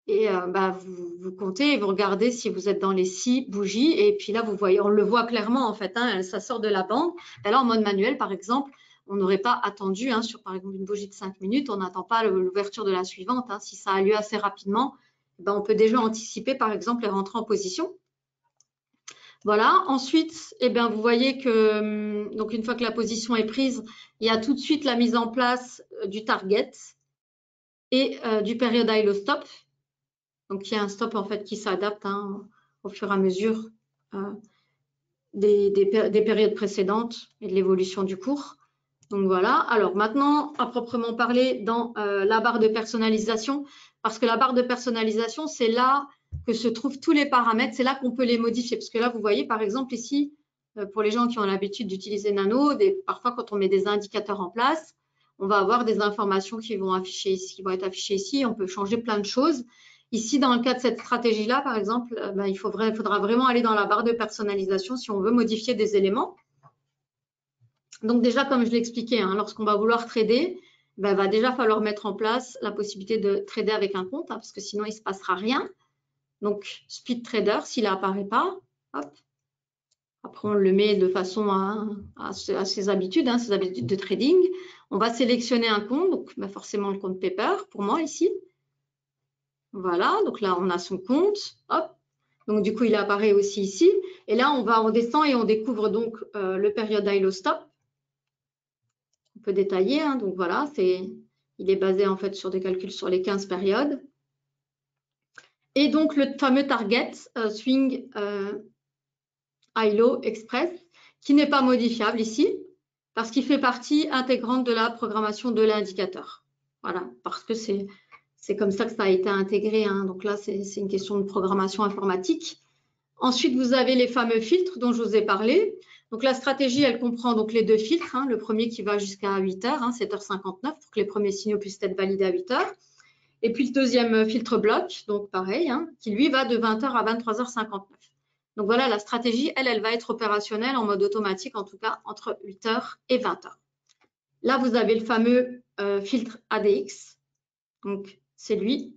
Et bah, vous comptez et vous regardez si vous êtes dans les 6 bougies. Et puis là, vous voyez, on le voit clairement en fait, hein, ça sort de la bande. Et là, en mode manuel, par exemple, on n'aurait pas attendu, hein, sur par exemple une bougie de 5 minutes, on n'attend pas l'ouverture de la suivante. Hein. Si ça a lieu assez rapidement, ben, on peut déjà anticiper par exemple et rentrer en position. Voilà. Ensuite, eh bien, vous voyez que donc une fois que la position est prise, il y a tout de suite la mise en place du target et du period high low stop. Donc, il y a un stop en fait qui s'adapte hein, au fur et à mesure des périodes précédentes et de l'évolution du cours. Donc, voilà. Alors, maintenant, à proprement parler, dans la barre de personnalisation, parce que la barre de personnalisation, c'est là que se trouvent tous les paramètres, c'est là qu'on peut les modifier. Parce que là, vous voyez, par exemple, ici, pour les gens qui ont l'habitude d'utiliser Nano, parfois, quand on met des indicateurs en place, on va avoir des informations qui vont être affichées ici. On peut changer plein de choses. Ici, dans le cas de cette stratégie-là, par exemple, il faudra vraiment aller dans la barre de personnalisation si on veut modifier des éléments. Donc déjà, comme je l'ai expliqué, hein, lorsqu'on va vouloir trader, il va déjà falloir mettre en place la possibilité de trader avec un compte, hein, parce que sinon, il ne se passera rien. Donc, Speed Trader, s'il n'apparaît pas, hop. Après, on le met de façon à ses habitudes de trading. On va sélectionner un compte, donc forcément le compte Pepper pour moi ici. Voilà, donc là, on a son compte. Hop. Donc, du coup, il apparaît aussi ici. Et là, on descend et on découvre donc le période high low stop. On peut détailler, hein, donc voilà, il est basé en fait sur des calculs sur les 15 périodes. Et donc le fameux target swing high low express qui n'est pas modifiable ici parce qu'il fait partie intégrante de la programmation de l'indicateur. Voilà, parce que c'est comme ça que ça a été intégré, hein. Donc là, c'est une question de programmation informatique. Ensuite, vous avez les fameux filtres dont je vous ai parlé. Donc, la stratégie, elle comprend donc les deux filtres. Hein, le premier qui va jusqu'à 8 heures, 7h59, pour que les premiers signaux puissent être validés à 8 heures. Et puis, le deuxième filtre bloc, donc pareil, hein, qui lui va de 20h à 23h59. Donc, voilà, la stratégie, elle va être opérationnelle en mode automatique, en tout cas, entre 8h et 20h. Là, vous avez le fameux filtre ADX. Donc, c'est lui,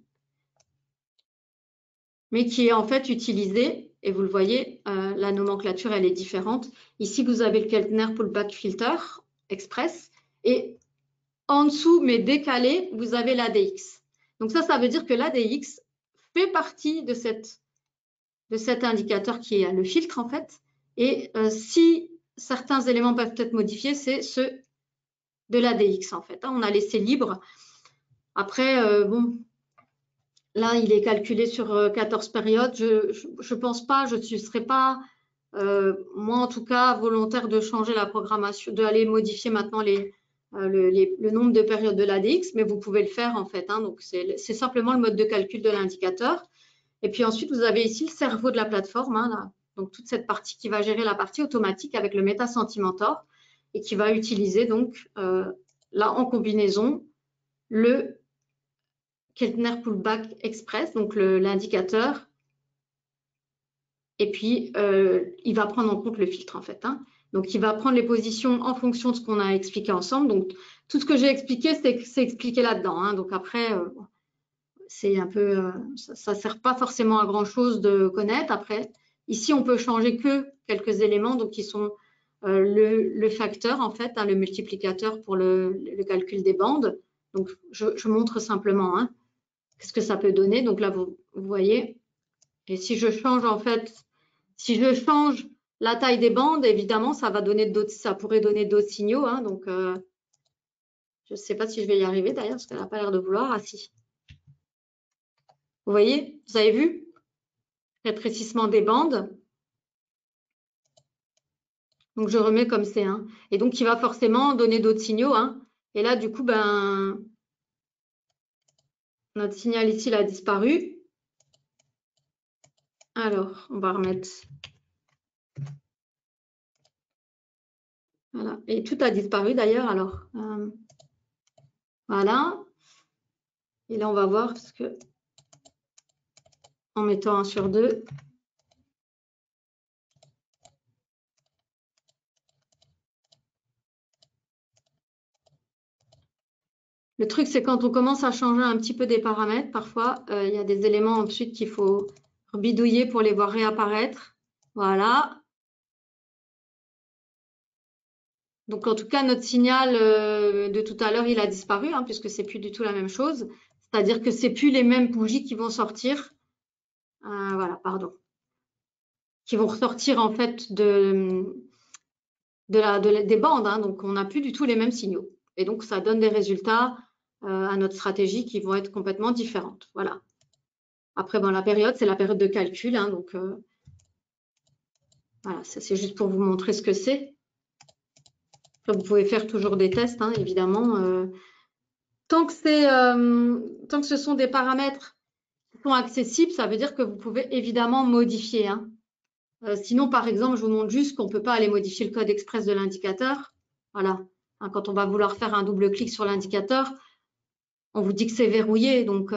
mais qui est en fait utilisé. Et vous le voyez, la nomenclature, elle est différente. Ici, vous avez le Keltner Pullback Filter Express. Et en dessous, mais décalé, vous avez l'ADX. Donc ça veut dire que l'ADX fait partie de cet indicateur qui est le filtre, en fait. Et si certains éléments peuvent être modifiés, c'est ceux de l'ADX, en fait. On a laissé libre. Après, bon... Là, il est calculé sur 14 périodes. Je pense pas, je ne serais pas, moi en tout cas, volontaire de changer la programmation, d'aller modifier maintenant le nombre de périodes de l'ADX, mais vous pouvez le faire en fait. Hein, donc, c'est simplement le mode de calcul de l'indicateur. Et puis ensuite, vous avez ici le cerveau de la plateforme, hein, là. Donc toute cette partie qui va gérer la partie automatique avec le Meta Sentimentor et qui va utiliser donc là en combinaison le Keltner Pullback Express, donc l'indicateur, et puis il va prendre en compte le filtre en fait. Hein. Donc il va prendre les positions en fonction de ce qu'on a expliqué ensemble. Donc tout ce que j'ai expliqué, c'est expliqué là-dedans. Hein. Donc après, c'est un peu, ça ne sert pas forcément à grand chose de connaître. Après, ici on peut changer que quelques éléments, donc qui sont le facteur en fait, hein, le multiplicateur pour le calcul des bandes. Donc je montre simplement. Hein. Qu'est-ce que ça peut donner? Donc là, vous voyez. Et si je change, en fait, si je change la taille des bandes, évidemment, ça pourrait donner d'autres signaux. Hein, donc, je ne sais pas si je vais y arriver d'ailleurs, parce qu'elle n'a pas l'air de vouloir. Ah si. Vous voyez? Vous avez vu? Rétrécissement des bandes. Donc, je remets comme c'est. Hein. Et donc, il va forcément donner d'autres signaux. Hein. Et là, du coup, notre signal ici, il a disparu. Alors, on va remettre. Voilà. Et tout a disparu d'ailleurs. Alors, voilà. Et là, on va voir parce que en mettant 1 sur 2. Le truc, c'est quand on commence à changer un petit peu des paramètres, parfois, il y a des éléments ensuite qu'il faut bidouiller pour les voir réapparaître. Voilà. Donc, en tout cas, notre signal de tout à l'heure, il a disparu, hein, puisque c'est plus du tout la même chose. C'est-à-dire que c'est plus les mêmes bougies qui vont sortir. Voilà, pardon. Qui vont ressortir, en fait, des bandes. Hein, donc, on n'a plus du tout les mêmes signaux. Et donc, ça donne des résultats à notre stratégie qui vont être complètement différentes. Voilà. Après, la période, c'est la période de calcul. Hein, donc, voilà, ça c'est juste pour vous montrer ce que c'est. Vous pouvez faire toujours des tests, hein, évidemment. Tant que ce sont des paramètres qui sont accessibles, ça veut dire que vous pouvez évidemment modifier. Hein. Sinon, par exemple, je vous montre juste qu'on ne peut pas aller modifier le code express de l'indicateur. Voilà. hein, quand on va vouloir faire un double clic sur l'indicateur, on vous dit que c'est verrouillé. Donc,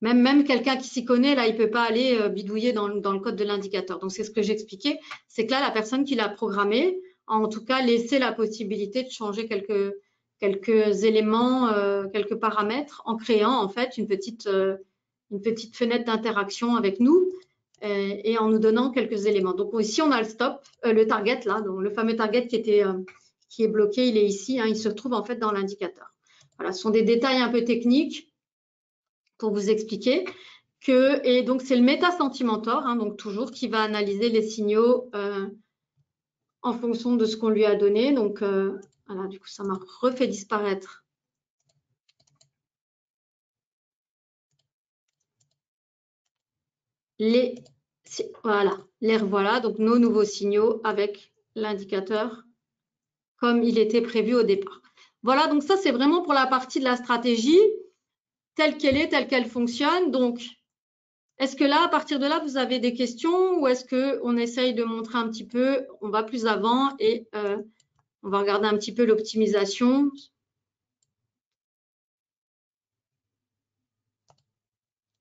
même quelqu'un qui s'y connaît, là, il ne peut pas aller bidouiller dans le code de l'indicateur. Donc, c'est ce que j'expliquais. C'est que là, la personne qui l'a programmé a en tout cas laissé la possibilité de changer quelques éléments, quelques paramètres en créant en fait une petite fenêtre d'interaction avec nous et en nous donnant quelques éléments. Donc, ici, on a le stop, le target, là, donc le fameux target qui est bloqué, il est ici. Hein, il se retrouve en fait dans l'indicateur. Voilà, ce sont des détails un peu techniques pour vous expliquer que, et donc c'est le méta-sentimentor, hein, donc toujours qui va analyser les signaux en fonction de ce qu'on lui a donné. Donc voilà, du coup ça m'a refait disparaître voilà, donc nos nouveaux signaux avec l'indicateur comme il était prévu au départ. Voilà, donc ça c'est vraiment pour la partie de la stratégie telle qu'elle est, telle qu'elle fonctionne. Donc, est-ce que là, à partir de là, vous avez des questions ou est-ce qu'on essaye de montrer un petit peu, on va plus avant et on va regarder un petit peu l'optimisation.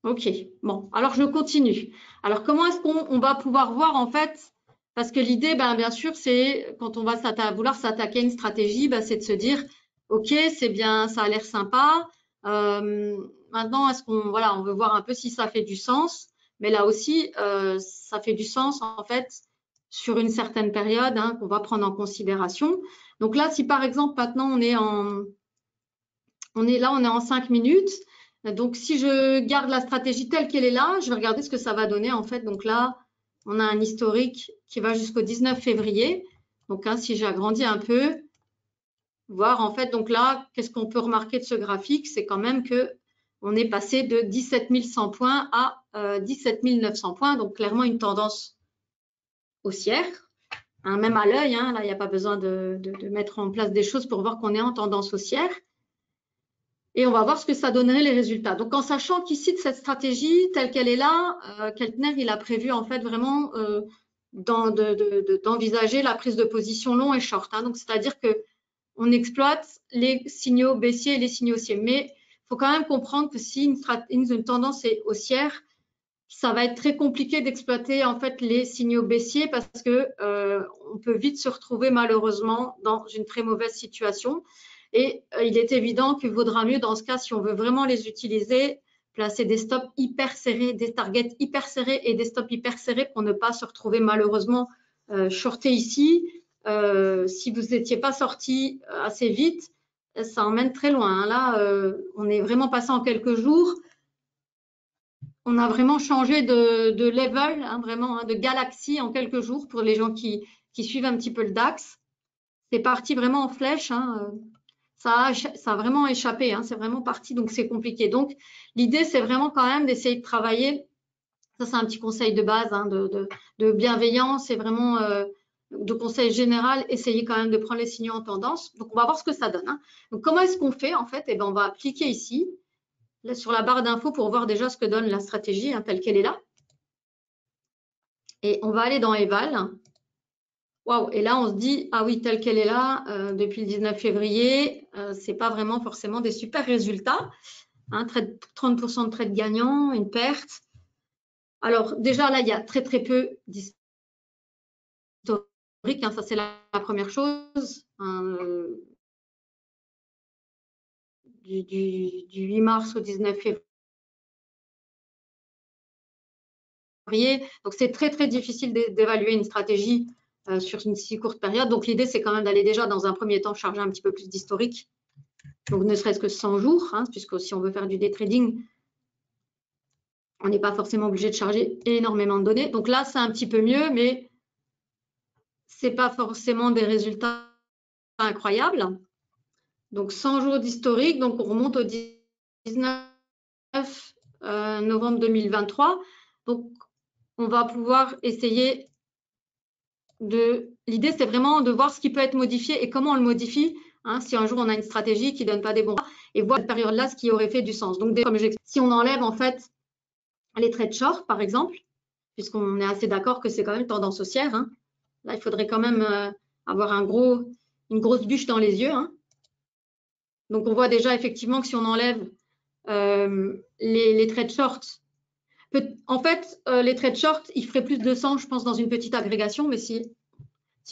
Ok, bon, alors je continue. Alors, comment est-ce qu'on va pouvoir voir en fait, parce que l'idée, bien sûr, c'est quand on va vouloir s'attaquer à une stratégie, c'est de se dire, ok, c'est bien, ça a l'air sympa. Maintenant, est-ce qu'on on veut voir un peu si ça fait du sens, mais là aussi, ça fait du sens en fait sur une certaine période hein, qu'on va prendre en considération. Donc là, si par exemple maintenant on est en 5 minutes. Donc, si je garde la stratégie telle qu'elle est là, je vais regarder ce que ça va donner en fait. Donc là, on a un historique qui va jusqu'au 19 février. Donc, hein, si j'agrandis un peu, voir en fait, donc là, qu'est-ce qu'on peut remarquer de ce graphique? C'est quand même que on est passé de 17 100 points à 17 900 points. Donc, clairement, une tendance haussière. Hein, même à l'œil, hein, là, il n'y a pas besoin de mettre en place des choses pour voir qu'on est en tendance haussière. Et on va voir ce que ça donnerait les résultats. Donc, en sachant qu'ici, de cette stratégie telle qu'elle est là, Keltner, il a prévu en fait vraiment d'envisager la prise de position long et short. Hein. Donc, c'est-à-dire qu'on exploite les signaux baissiers et les signaux haussiers. Mais il faut quand même comprendre que si une tendance est haussière, ça va être très compliqué d'exploiter en fait les signaux baissiers parce que on peut vite se retrouver malheureusement dans une très mauvaise situation. Et il est évident qu'il vaudra mieux dans ce cas, si on veut vraiment les utiliser, placer des stops hyper serrés, des targets hyper serrés et des stops hyper serrés pour ne pas se retrouver malheureusement shorté ici. Si vous n'étiez pas sorti assez vite, ça emmène très loin. Hein. Là, on est vraiment passé en quelques jours. On a vraiment changé de level, hein, vraiment, hein, de galaxie en quelques jours pour les gens qui suivent un petit peu le DAX. C'est parti vraiment en flèche. Hein. Ça a vraiment échappé, hein, c'est vraiment parti, donc c'est compliqué. Donc, l'idée, c'est vraiment quand même d'essayer de travailler. Ça, c'est un petit conseil de base hein, de bienveillance et vraiment de conseil général, essayez quand même de prendre les signaux en tendance. Donc, on va voir ce que ça donne. Hein. Donc, comment est-ce qu'on fait en fait? On va cliquer ici, là, sur la barre d'infos pour voir déjà ce que donne la stratégie hein, telle qu'elle est là. Et on va aller dans Eval. Waouh, et là on se dit, ah oui, telle qu'elle est là, depuis le 19 février, c'est pas vraiment forcément des super résultats. Hein, 30% de trades gagnants, une perte. Alors déjà là, il y a très peu d'historique, hein, ça c'est la première chose. Hein, du 8 mars au 19 février. Donc c'est très difficile d'évaluer une stratégie sur une si courte période. Donc l'idée c'est quand même d'aller déjà dans un premier temps charger un petit peu plus d'historique. Donc ne serait-ce que 100 jours, hein, puisque si on veut faire du day trading, on n'est pas forcément obligé de charger énormément de données. Donc là, c'est un petit peu mieux, mais ce n'est pas forcément des résultats incroyables. Donc 100 jours d'historique, donc on remonte au 19 novembre 2023. Donc on va pouvoir essayer de... L'idée, c'est vraiment de voir ce qui peut être modifié et comment on le modifie. Hein, si un jour on a une stratégie qui ne donne pas des bons et voir cette période-là ce qui aurait fait du sens. Donc, comme si on enlève en fait les trades short, par exemple, puisqu'on est assez d'accord que c'est quand même tendance haussière. Hein. Là, il faudrait quand même avoir une grosse bûche dans les yeux. Hein. Donc, on voit déjà effectivement que si on enlève les trades short, en fait, les trades short, ils feraient plus de 200, je pense, dans une petite agrégation, mais si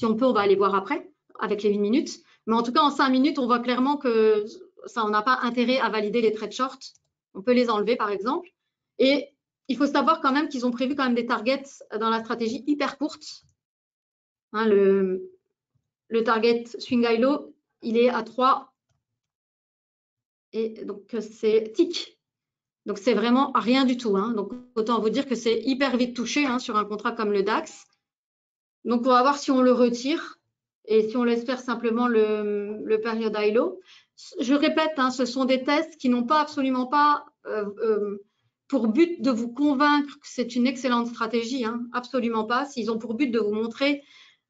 on peut, on va aller voir après, avec les 1 minute. Mais en tout cas, en 5 minutes, on voit clairement que ça, on n'a pas intérêt à valider les trades short. On peut les enlever, par exemple. Et il faut savoir quand même qu'ils ont prévu quand même des targets dans la stratégie hyper courte. Hein, le target swing high low, il est à 3. Et donc, c'est tick. Donc, c'est vraiment rien du tout. Hein. Donc, autant vous dire que c'est hyper vite touché hein, sur un contrat comme le DAX. Donc, on va voir si on le retire et si on laisse faire simplement le period high low. Je répète, hein, ce sont des tests qui n'ont pas absolument pas pour but de vous convaincre que c'est une excellente stratégie. Hein, absolument pas. S'ils ont pour but de vous montrer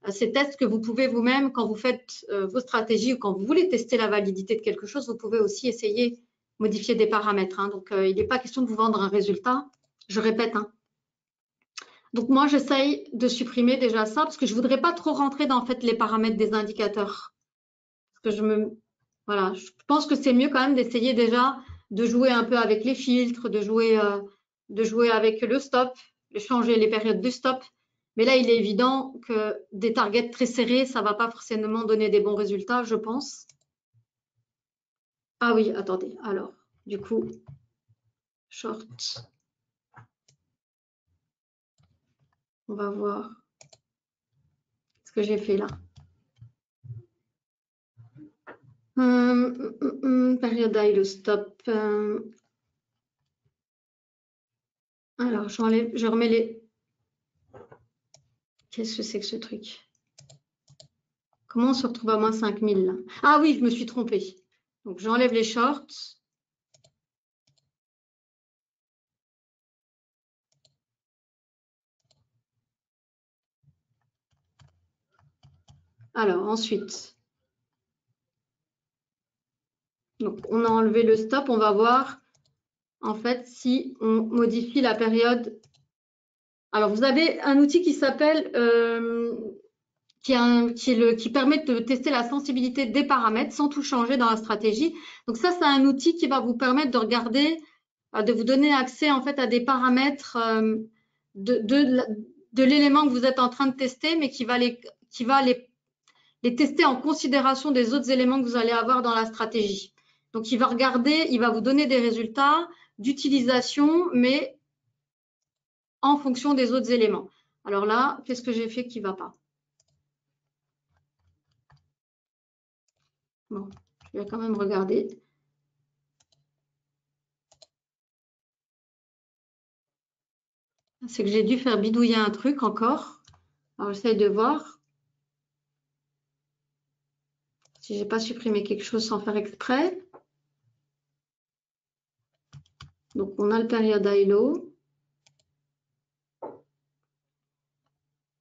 ces tests que vous pouvez vous-même, quand vous faites vos stratégies ou quand vous voulez tester la validité de quelque chose, vous pouvez aussi essayer modifier des paramètres. Hein. Donc, il n'est pas question de vous vendre un résultat. Je répète. Hein. Donc, moi, j'essaye de supprimer déjà ça parce que je ne voudrais pas trop rentrer dans en fait, les paramètres des indicateurs. Parce que voilà, je pense que c'est mieux quand même d'essayer déjà de jouer un peu avec les filtres, de jouer avec le stop, de changer les périodes du stop. Mais là, il est évident que des targets très serrés, ça ne va pas forcément donner des bons résultats, je pense. Ah oui, attendez. Alors, du coup, short. On va voir ce que j'ai fait là. Période high, le stop. Alors, je remets les... Qu'est-ce que c'est que ce truc? Comment on se retrouve à moins 5000 là? Ah oui, je me suis trompée. Donc, j'enlève les shorts. Alors, ensuite, donc, on a enlevé le stop. On va voir, en fait, si on modifie la période. Alors, vous avez un outil qui s'appelle... qui permet de tester la sensibilité des paramètres sans tout changer dans la stratégie. Donc ça, c'est un outil qui va vous permettre de regarder, de vous donner accès en fait à des paramètres de l'élément que vous êtes en train de tester, mais qui va les tester en considération des autres éléments que vous allez avoir dans la stratégie. Donc il va regarder, il va vous donner des résultats d'utilisation, mais en fonction des autres éléments. Alors là, qu'est-ce que j'ai fait qui ne va pas? Bon, je vais quand même regarder. C'est que j'ai dû faire bidouiller un truc encore. Alors, j'essaie de voir si j'ai pas supprimé quelque chose sans faire exprès. Donc, on a le période high low.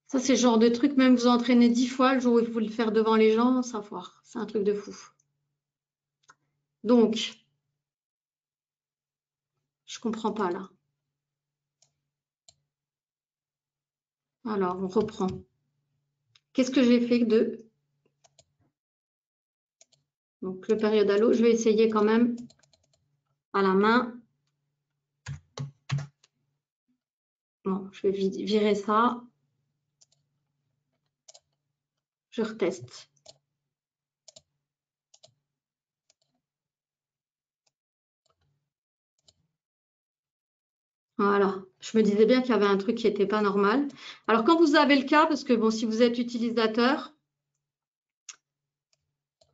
Ça, c'est le genre de truc, même vous entraînez 10 fois, le jour où il faut le faire devant les gens, ça foire. C'est un truc de fou. Donc, je comprends pas là. Alors, on reprend. Qu'est-ce que j'ai fait de... Donc, le période à l'eau, je vais essayer quand même à la main. Bon, je vais virer ça. Je reteste. Voilà, je me disais bien qu'il y avait un truc qui n'était pas normal. Alors, quand vous avez le cas, parce que bon, si vous êtes utilisateur,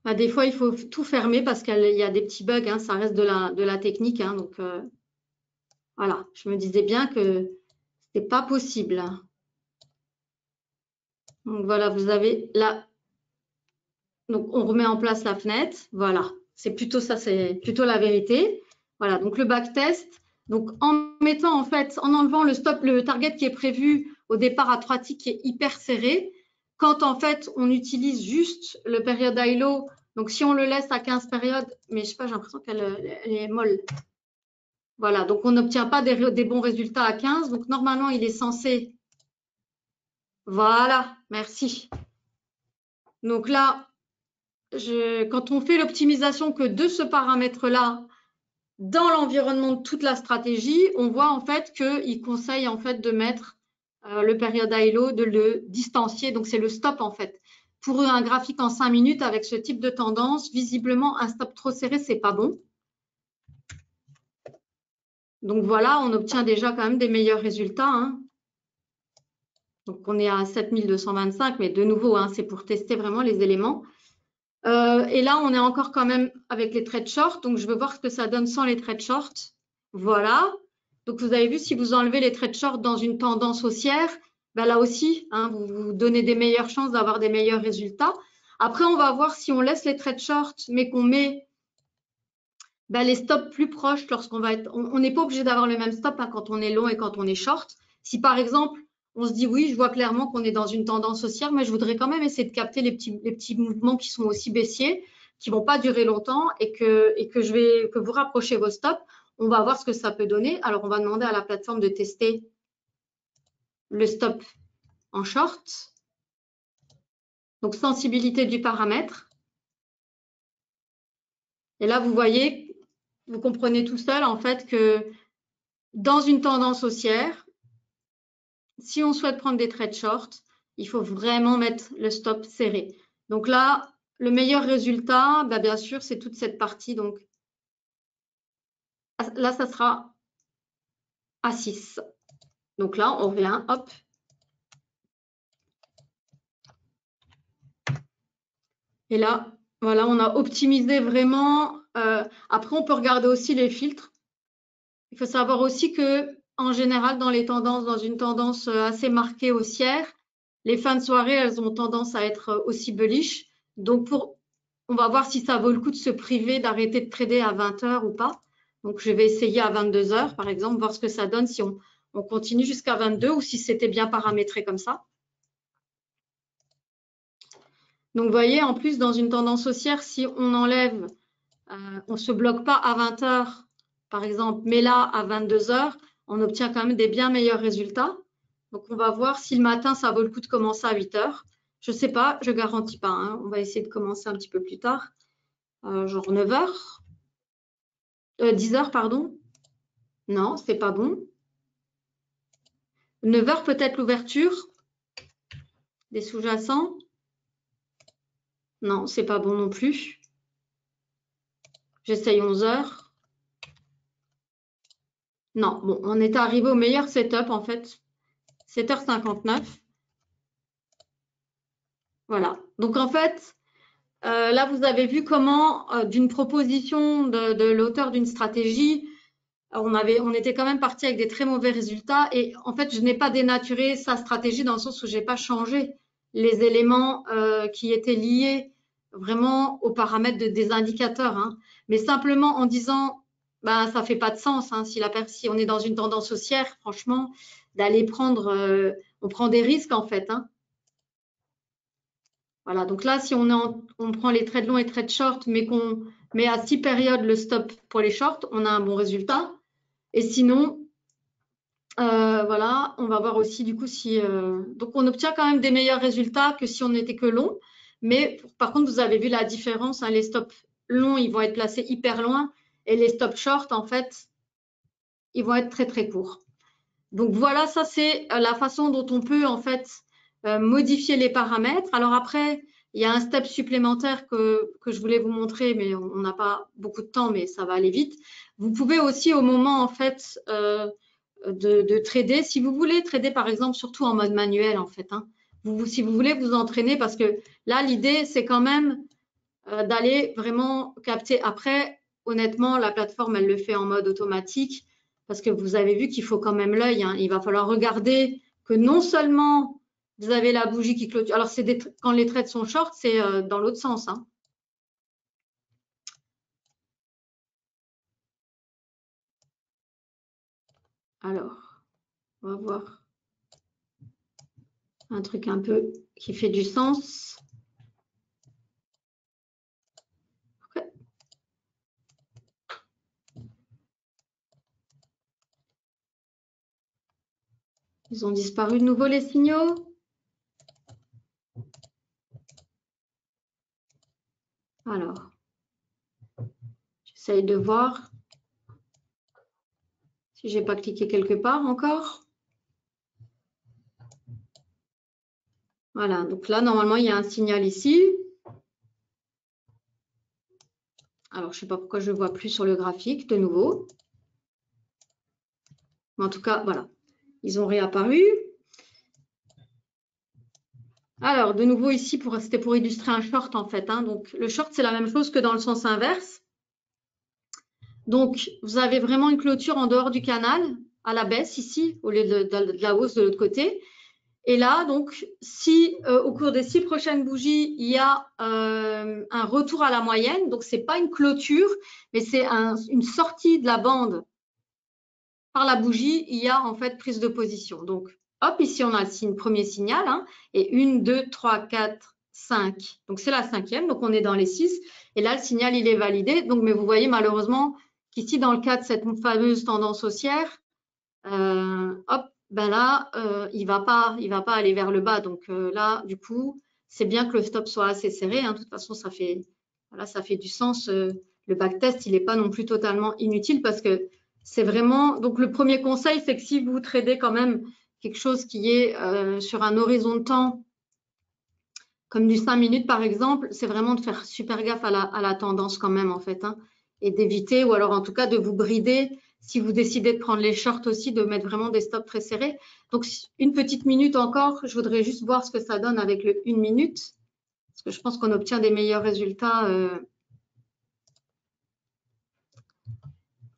bah, des fois, il faut tout fermer parce qu'il y a des petits bugs, hein, ça reste de la technique. Hein, donc, voilà, je me disais bien que ce n'était pas possible. Donc, voilà, vous avez là. Donc, on remet en place la fenêtre. Voilà, c'est plutôt ça, c'est plutôt la vérité. Voilà, donc le backtest. Donc, en mettant en fait, en enlevant le stop, le target qui est prévu au départ à 3 ticks qui est hyper serré, quand en fait on utilise juste le période high low, donc si on le laisse à 15 périodes, mais je sais pas, j'ai l'impression qu'elle est molle. Voilà, donc on n'obtient pas des bons résultats à 15. Donc normalement, il est censé. Voilà, merci. Donc là, quand on fait l'optimisation que de ce paramètre-là dans l'environnement de toute la stratégie, on voit en fait qu'il conseille en fait de mettre le period high low, de le distancier. Donc c'est le stop en fait. Pour un graphique en 5 minutes avec ce type de tendance, visiblement un stop trop serré, c'est pas bon. Donc voilà, on obtient déjà quand même des meilleurs résultats. Hein. Donc on est à 7225, mais de nouveau, hein, c'est pour tester vraiment les éléments. Et là, on est encore quand même avec les trades short. Donc je veux voir ce que ça donne sans les trades short. Voilà. Donc vous avez vu, si vous enlevez les trades short dans une tendance haussière, ben là aussi, hein, vous vous donnez des meilleures chances d'avoir des meilleurs résultats. Après, on va voir si on laisse les trades short, mais qu'on met les stops plus proches lorsqu'on va être. On n'est pas obligé d'avoir le même stop hein, quand on est long et quand on est short. Si par exemple, on se dit oui, je vois clairement qu'on est dans une tendance haussière, mais je voudrais quand même essayer de capter les petits mouvements qui sont aussi baissiers, qui ne vont pas durer longtemps et que vous rapprochez vos stops. On va voir ce que ça peut donner. Alors, on va demander à la plateforme de tester le stop en short. Donc, sensibilité du paramètre. Et là, vous voyez, vous comprenez tout seul en fait que dans une tendance haussière, si on souhaite prendre des trades short, il faut vraiment mettre le stop serré. Donc là, le meilleur résultat, bien sûr, c'est toute cette partie. Donc là, ça sera à 6. Donc là, on revient, hop. Et là, voilà, on a optimisé vraiment. Après, on peut regarder aussi les filtres. Il faut savoir aussi que, en général, dans les tendances, dans une tendance assez marquée haussière, les fins de soirée, elles ont tendance à être aussi bullish. Donc, on va voir si ça vaut le coup de se priver, d'arrêter de trader à 20 h ou pas. Donc, je vais essayer à 22 h, par exemple, voir ce que ça donne si on continue jusqu'à 22 ou si c'était bien paramétré comme ça. Donc, vous voyez, en plus, dans une tendance haussière, si on enlève, on ne se bloque pas à 20 h, par exemple, mais là, à 22 h, on obtient quand même des bien meilleurs résultats. Donc, on va voir si le matin, ça vaut le coup de commencer à 8 h. Je ne sais pas, je ne garantis pas. Hein. On va essayer de commencer un petit peu plus tard, genre 9 h. 10 h, pardon. Non, c'est pas bon. 9 h, peut-être l'ouverture des sous-jacents. Non, c'est pas bon non plus. J'essaye 11 h. Non, bon, on est arrivé au meilleur setup en fait. 7h59. Voilà. Donc en fait, là, vous avez vu comment, d'une proposition de l'auteur d'une stratégie, on était quand même parti avec des très mauvais résultats. Et en fait, je n'ai pas dénaturé sa stratégie dans le sens où je n'ai pas changé les éléments qui étaient liés vraiment aux paramètres des indicateurs. Hein. Mais simplement en disant, ça ne fait pas de sens. Hein, si on est dans une tendance haussière, franchement, d'aller prendre, on prend des risques en fait. Hein. Voilà, donc là, si on prend les trades longs et trades short, mais qu'on met à 6 périodes le stop pour les shorts, on a un bon résultat. Et sinon, voilà, on va voir aussi du coup si… donc, on obtient quand même des meilleurs résultats que si on n'était que long. Mais par contre, vous avez vu la différence. Hein, les stops longs, ils vont être placés hyper loin. Et les stops short, en fait, ils vont être très, très courts. Donc, voilà, ça, c'est la façon dont on peut, en fait, modifier les paramètres. Alors après, il y a un step supplémentaire que je voulais vous montrer, mais on n'a pas beaucoup de temps, mais ça va aller vite. Vous pouvez aussi, au moment, en fait… de trader. Si vous voulez trader, par exemple, surtout en mode manuel, en fait, hein, si vous voulez vous entraîner, parce que là, l'idée, c'est quand même d'aller vraiment capter. Après, honnêtement, la plateforme, elle le fait en mode automatique, parce que vous avez vu qu'il faut quand même l'œil. Hein. Il va falloir regarder que non seulement vous avez la bougie qui clôture. Alors, quand les trades sont short, c'est dans l'autre sens. Hein. Alors, on va voir un truc un peu qui fait du sens. Ils ont disparu de nouveau les signaux. J'essaye de voir si je n'ai pas cliqué quelque part encore. Voilà, donc là, normalement, il y a un signal ici. Alors, je ne sais pas pourquoi je ne le vois plus sur le graphique de nouveau. Mais en tout cas, voilà, ils ont réapparu. Alors, de nouveau ici, c'était pour illustrer un short en fait. Hein. Donc, le short, c'est la même chose que dans le sens inverse. Donc, vous avez vraiment une clôture en dehors du canal, à la baisse ici, au lieu de la hausse de l'autre côté. Et là, donc, si au cours des 6 prochaines bougies, il y a un retour à la moyenne, donc ce n'est pas une clôture, mais c'est une sortie de la bande par la bougie, il y a en fait prise de position. Donc, hop, ici, on a le premier signal, hein, et 1, 2, 3, 4, 5. Donc, c'est la 5e, donc on est dans les 6. Et là, le signal, il est validé. Donc, mais vous voyez malheureusement qu'ici, dans le cas de cette fameuse tendance haussière, hop, ben là, il va pas aller vers le bas. Donc là, du coup, c'est bien que le stop soit assez serré. Hein. De toute façon, ça fait du sens. Le backtest, il n'est pas non plus totalement inutile parce que c'est vraiment… Donc, le premier conseil, c'est que si vous tradez quand même quelque chose qui est sur un horizon de temps, comme du 5 minutes par exemple, c'est vraiment de faire super gaffe à la tendance quand même en fait, hein, et d'éviter, ou alors en tout cas de vous brider si vous décidez de prendre les shorts aussi, de mettre vraiment des stops très serrés. Donc une petite minute encore, je voudrais juste voir ce que ça donne avec le 1 minute, parce que je pense qu'on obtient des meilleurs résultats.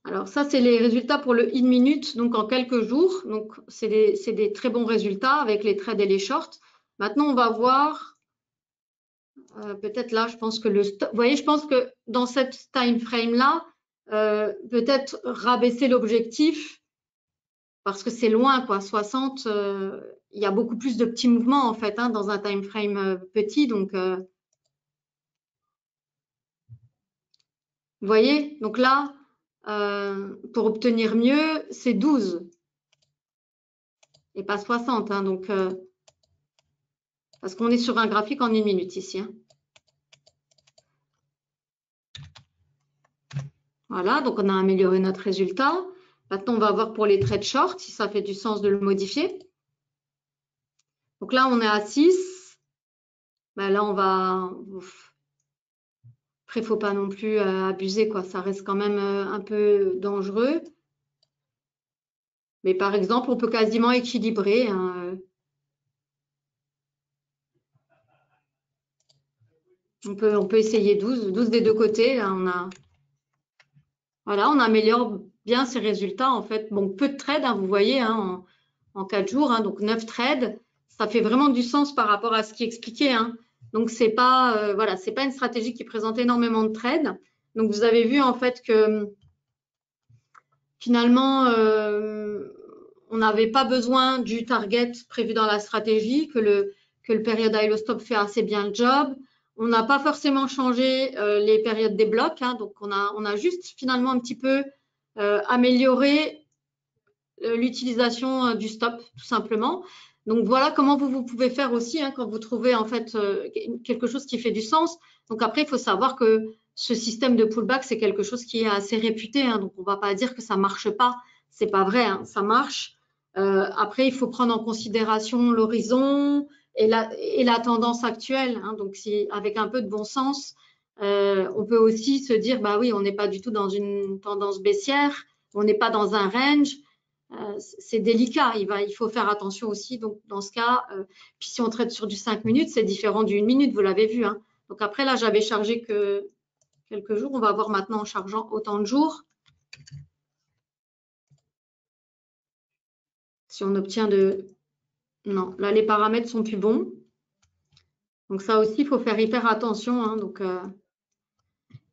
Alors ça, c'est les résultats pour le 1 minute, donc en quelques jours. Donc c'est des très bons résultats avec les trades et les shorts. Maintenant, on va voir… peut-être là, je pense que le stop, vous voyez, je pense que dans cette time frame là, peut-être rabaisser l'objectif parce que c'est loin, quoi. 60, il y a beaucoup plus de petits mouvements en fait, hein, dans un time frame petit. Donc, vous voyez, donc là, pour obtenir mieux, c'est 12 et pas 60. Hein, donc, parce qu'on est sur un graphique en 1 minute ici. Hein. Voilà, donc on a amélioré notre résultat. Maintenant, on va voir pour les trades short si ça fait du sens de le modifier. Donc là, on est à 6. Ben là, on va… Après, il ne faut pas non plus abuser, quoi. Ça reste quand même un peu dangereux. Mais par exemple, on peut quasiment équilibrer. Hein. On peut essayer 12 des deux côtés. Là, voilà, on améliore bien ses résultats, en fait. Bon, peu de trades, hein, vous voyez, hein, en 4 jours. Hein, donc, 9 trades. Ça fait vraiment du sens par rapport à ce qui est expliqué. Hein. Donc, ce n'est pas, voilà, c'est pas une stratégie qui présente énormément de trades. Donc, vous avez vu, en fait, que finalement, on n'avait pas besoin du target prévu dans la stratégie, que le période high low stop fait assez bien le job. On n'a pas forcément changé les périodes des blocs, hein, donc on a juste finalement un petit peu amélioré l'utilisation du stop, tout simplement. Donc voilà comment vous pouvez faire aussi hein, quand vous trouvez en fait quelque chose qui fait du sens. Donc après, il faut savoir que ce système de pullback, c'est quelque chose qui est assez réputé. Hein, donc on ne va pas dire que ça ne marche pas. Ce n'est pas vrai, hein, ça marche. Après, il faut prendre en considération l'horizon et la tendance actuelle. Hein, donc avec un peu de bon sens, on peut aussi se dire, bah oui, on n'est pas du tout dans une tendance baissière, on n'est pas dans un range. C'est délicat, il faut faire attention aussi. Donc, dans ce cas, puis si on traite sur du 5 minutes, c'est différent du 1 minute, vous l'avez vu. Hein. Donc, après, là, j'avais chargé que quelques jours. On va voir maintenant en chargeant autant de jours. Si on obtient de… Non, là, les paramètres sont plus bons. Donc, ça aussi, il faut faire hyper attention. Hein. Donc,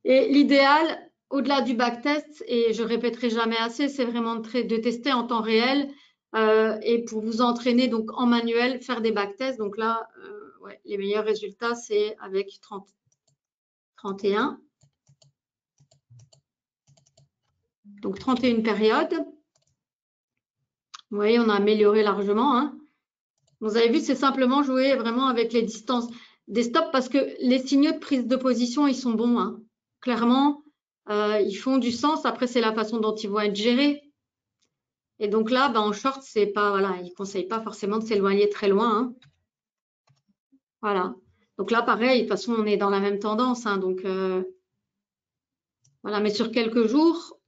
et l'idéal, au-delà du backtest, et je répéterai jamais assez, c'est vraiment de tester en temps réel et pour vous entraîner donc en manuel, faire des backtests. Donc là, ouais, les meilleurs résultats, c'est avec 31. Donc 31 périodes. Vous voyez, on a amélioré largement. Hein. Vous avez vu, c'est simplement jouer vraiment avec les distances des stops parce que les signaux de prise de position, ils sont bons. Hein. Clairement, ils font du sens. Après, c'est la façon dont ils vont être gérés. Et donc là, en short, c'est pas, voilà, ils ne conseillent pas forcément de s'éloigner très loin. Hein. Voilà. Donc là, pareil, de toute façon, on est dans la même tendance. Hein, donc, voilà, mais sur quelques jours,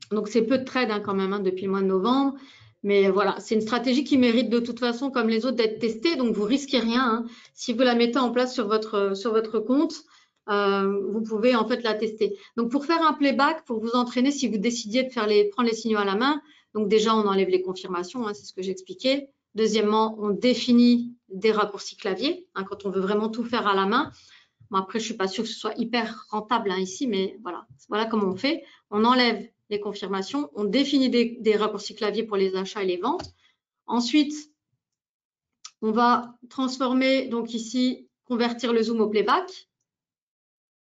donc c'est peu de trade hein, quand même hein, depuis le mois de novembre. Mais voilà, c'est une stratégie qui mérite de toute façon, comme les autres, d'être testée. Donc, vous risquez rien. Hein. Si vous la mettez en place sur votre compte, vous pouvez en fait la tester. Donc, pour faire un playback, pour vous entraîner, si vous décidiez de prendre les signaux à la main, donc déjà, on enlève les confirmations, hein, c'est ce que j'expliquais. Deuxièmement, on définit des raccourcis clavier hein, quand on veut vraiment tout faire à la main. Bon, après, je ne suis pas sûre que ce soit hyper rentable hein, ici, mais voilà comment on fait. On enlève les confirmations, on définit des raccourcis clavier pour les achats et les ventes. Ensuite, on va transformer, donc ici, convertir le zoom au playback.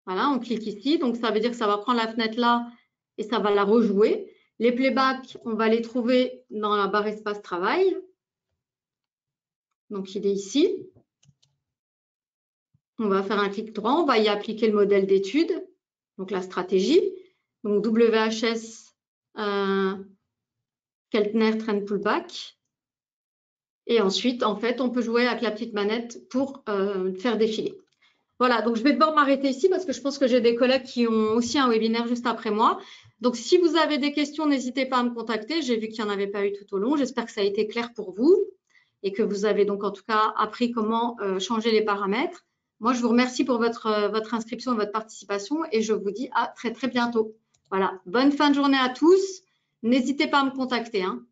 Voilà, on clique ici. Donc, ça veut dire que ça va prendre la fenêtre là et ça va la rejouer. Les playbacks, on va les trouver dans la barre espace travail. Donc, il est ici. On va faire un clic droit, on va y appliquer le modèle d'étude, donc la stratégie. Donc, WHS, Keltner Trend Pullback. Et ensuite, en fait, on peut jouer avec la petite manette pour faire défiler. Voilà, donc je vais devoir m'arrêter ici parce que je pense que j'ai des collègues qui ont aussi un webinaire juste après moi. Donc, si vous avez des questions, n'hésitez pas à me contacter. J'ai vu qu'il n'y en avait pas eu tout au long. J'espère que ça a été clair pour vous et que vous avez donc en tout cas appris comment changer les paramètres. Moi, je vous remercie pour votre inscription et votre participation et je vous dis à très, très bientôt. Voilà, bonne fin de journée à tous. N'hésitez pas à me contacter. Hein.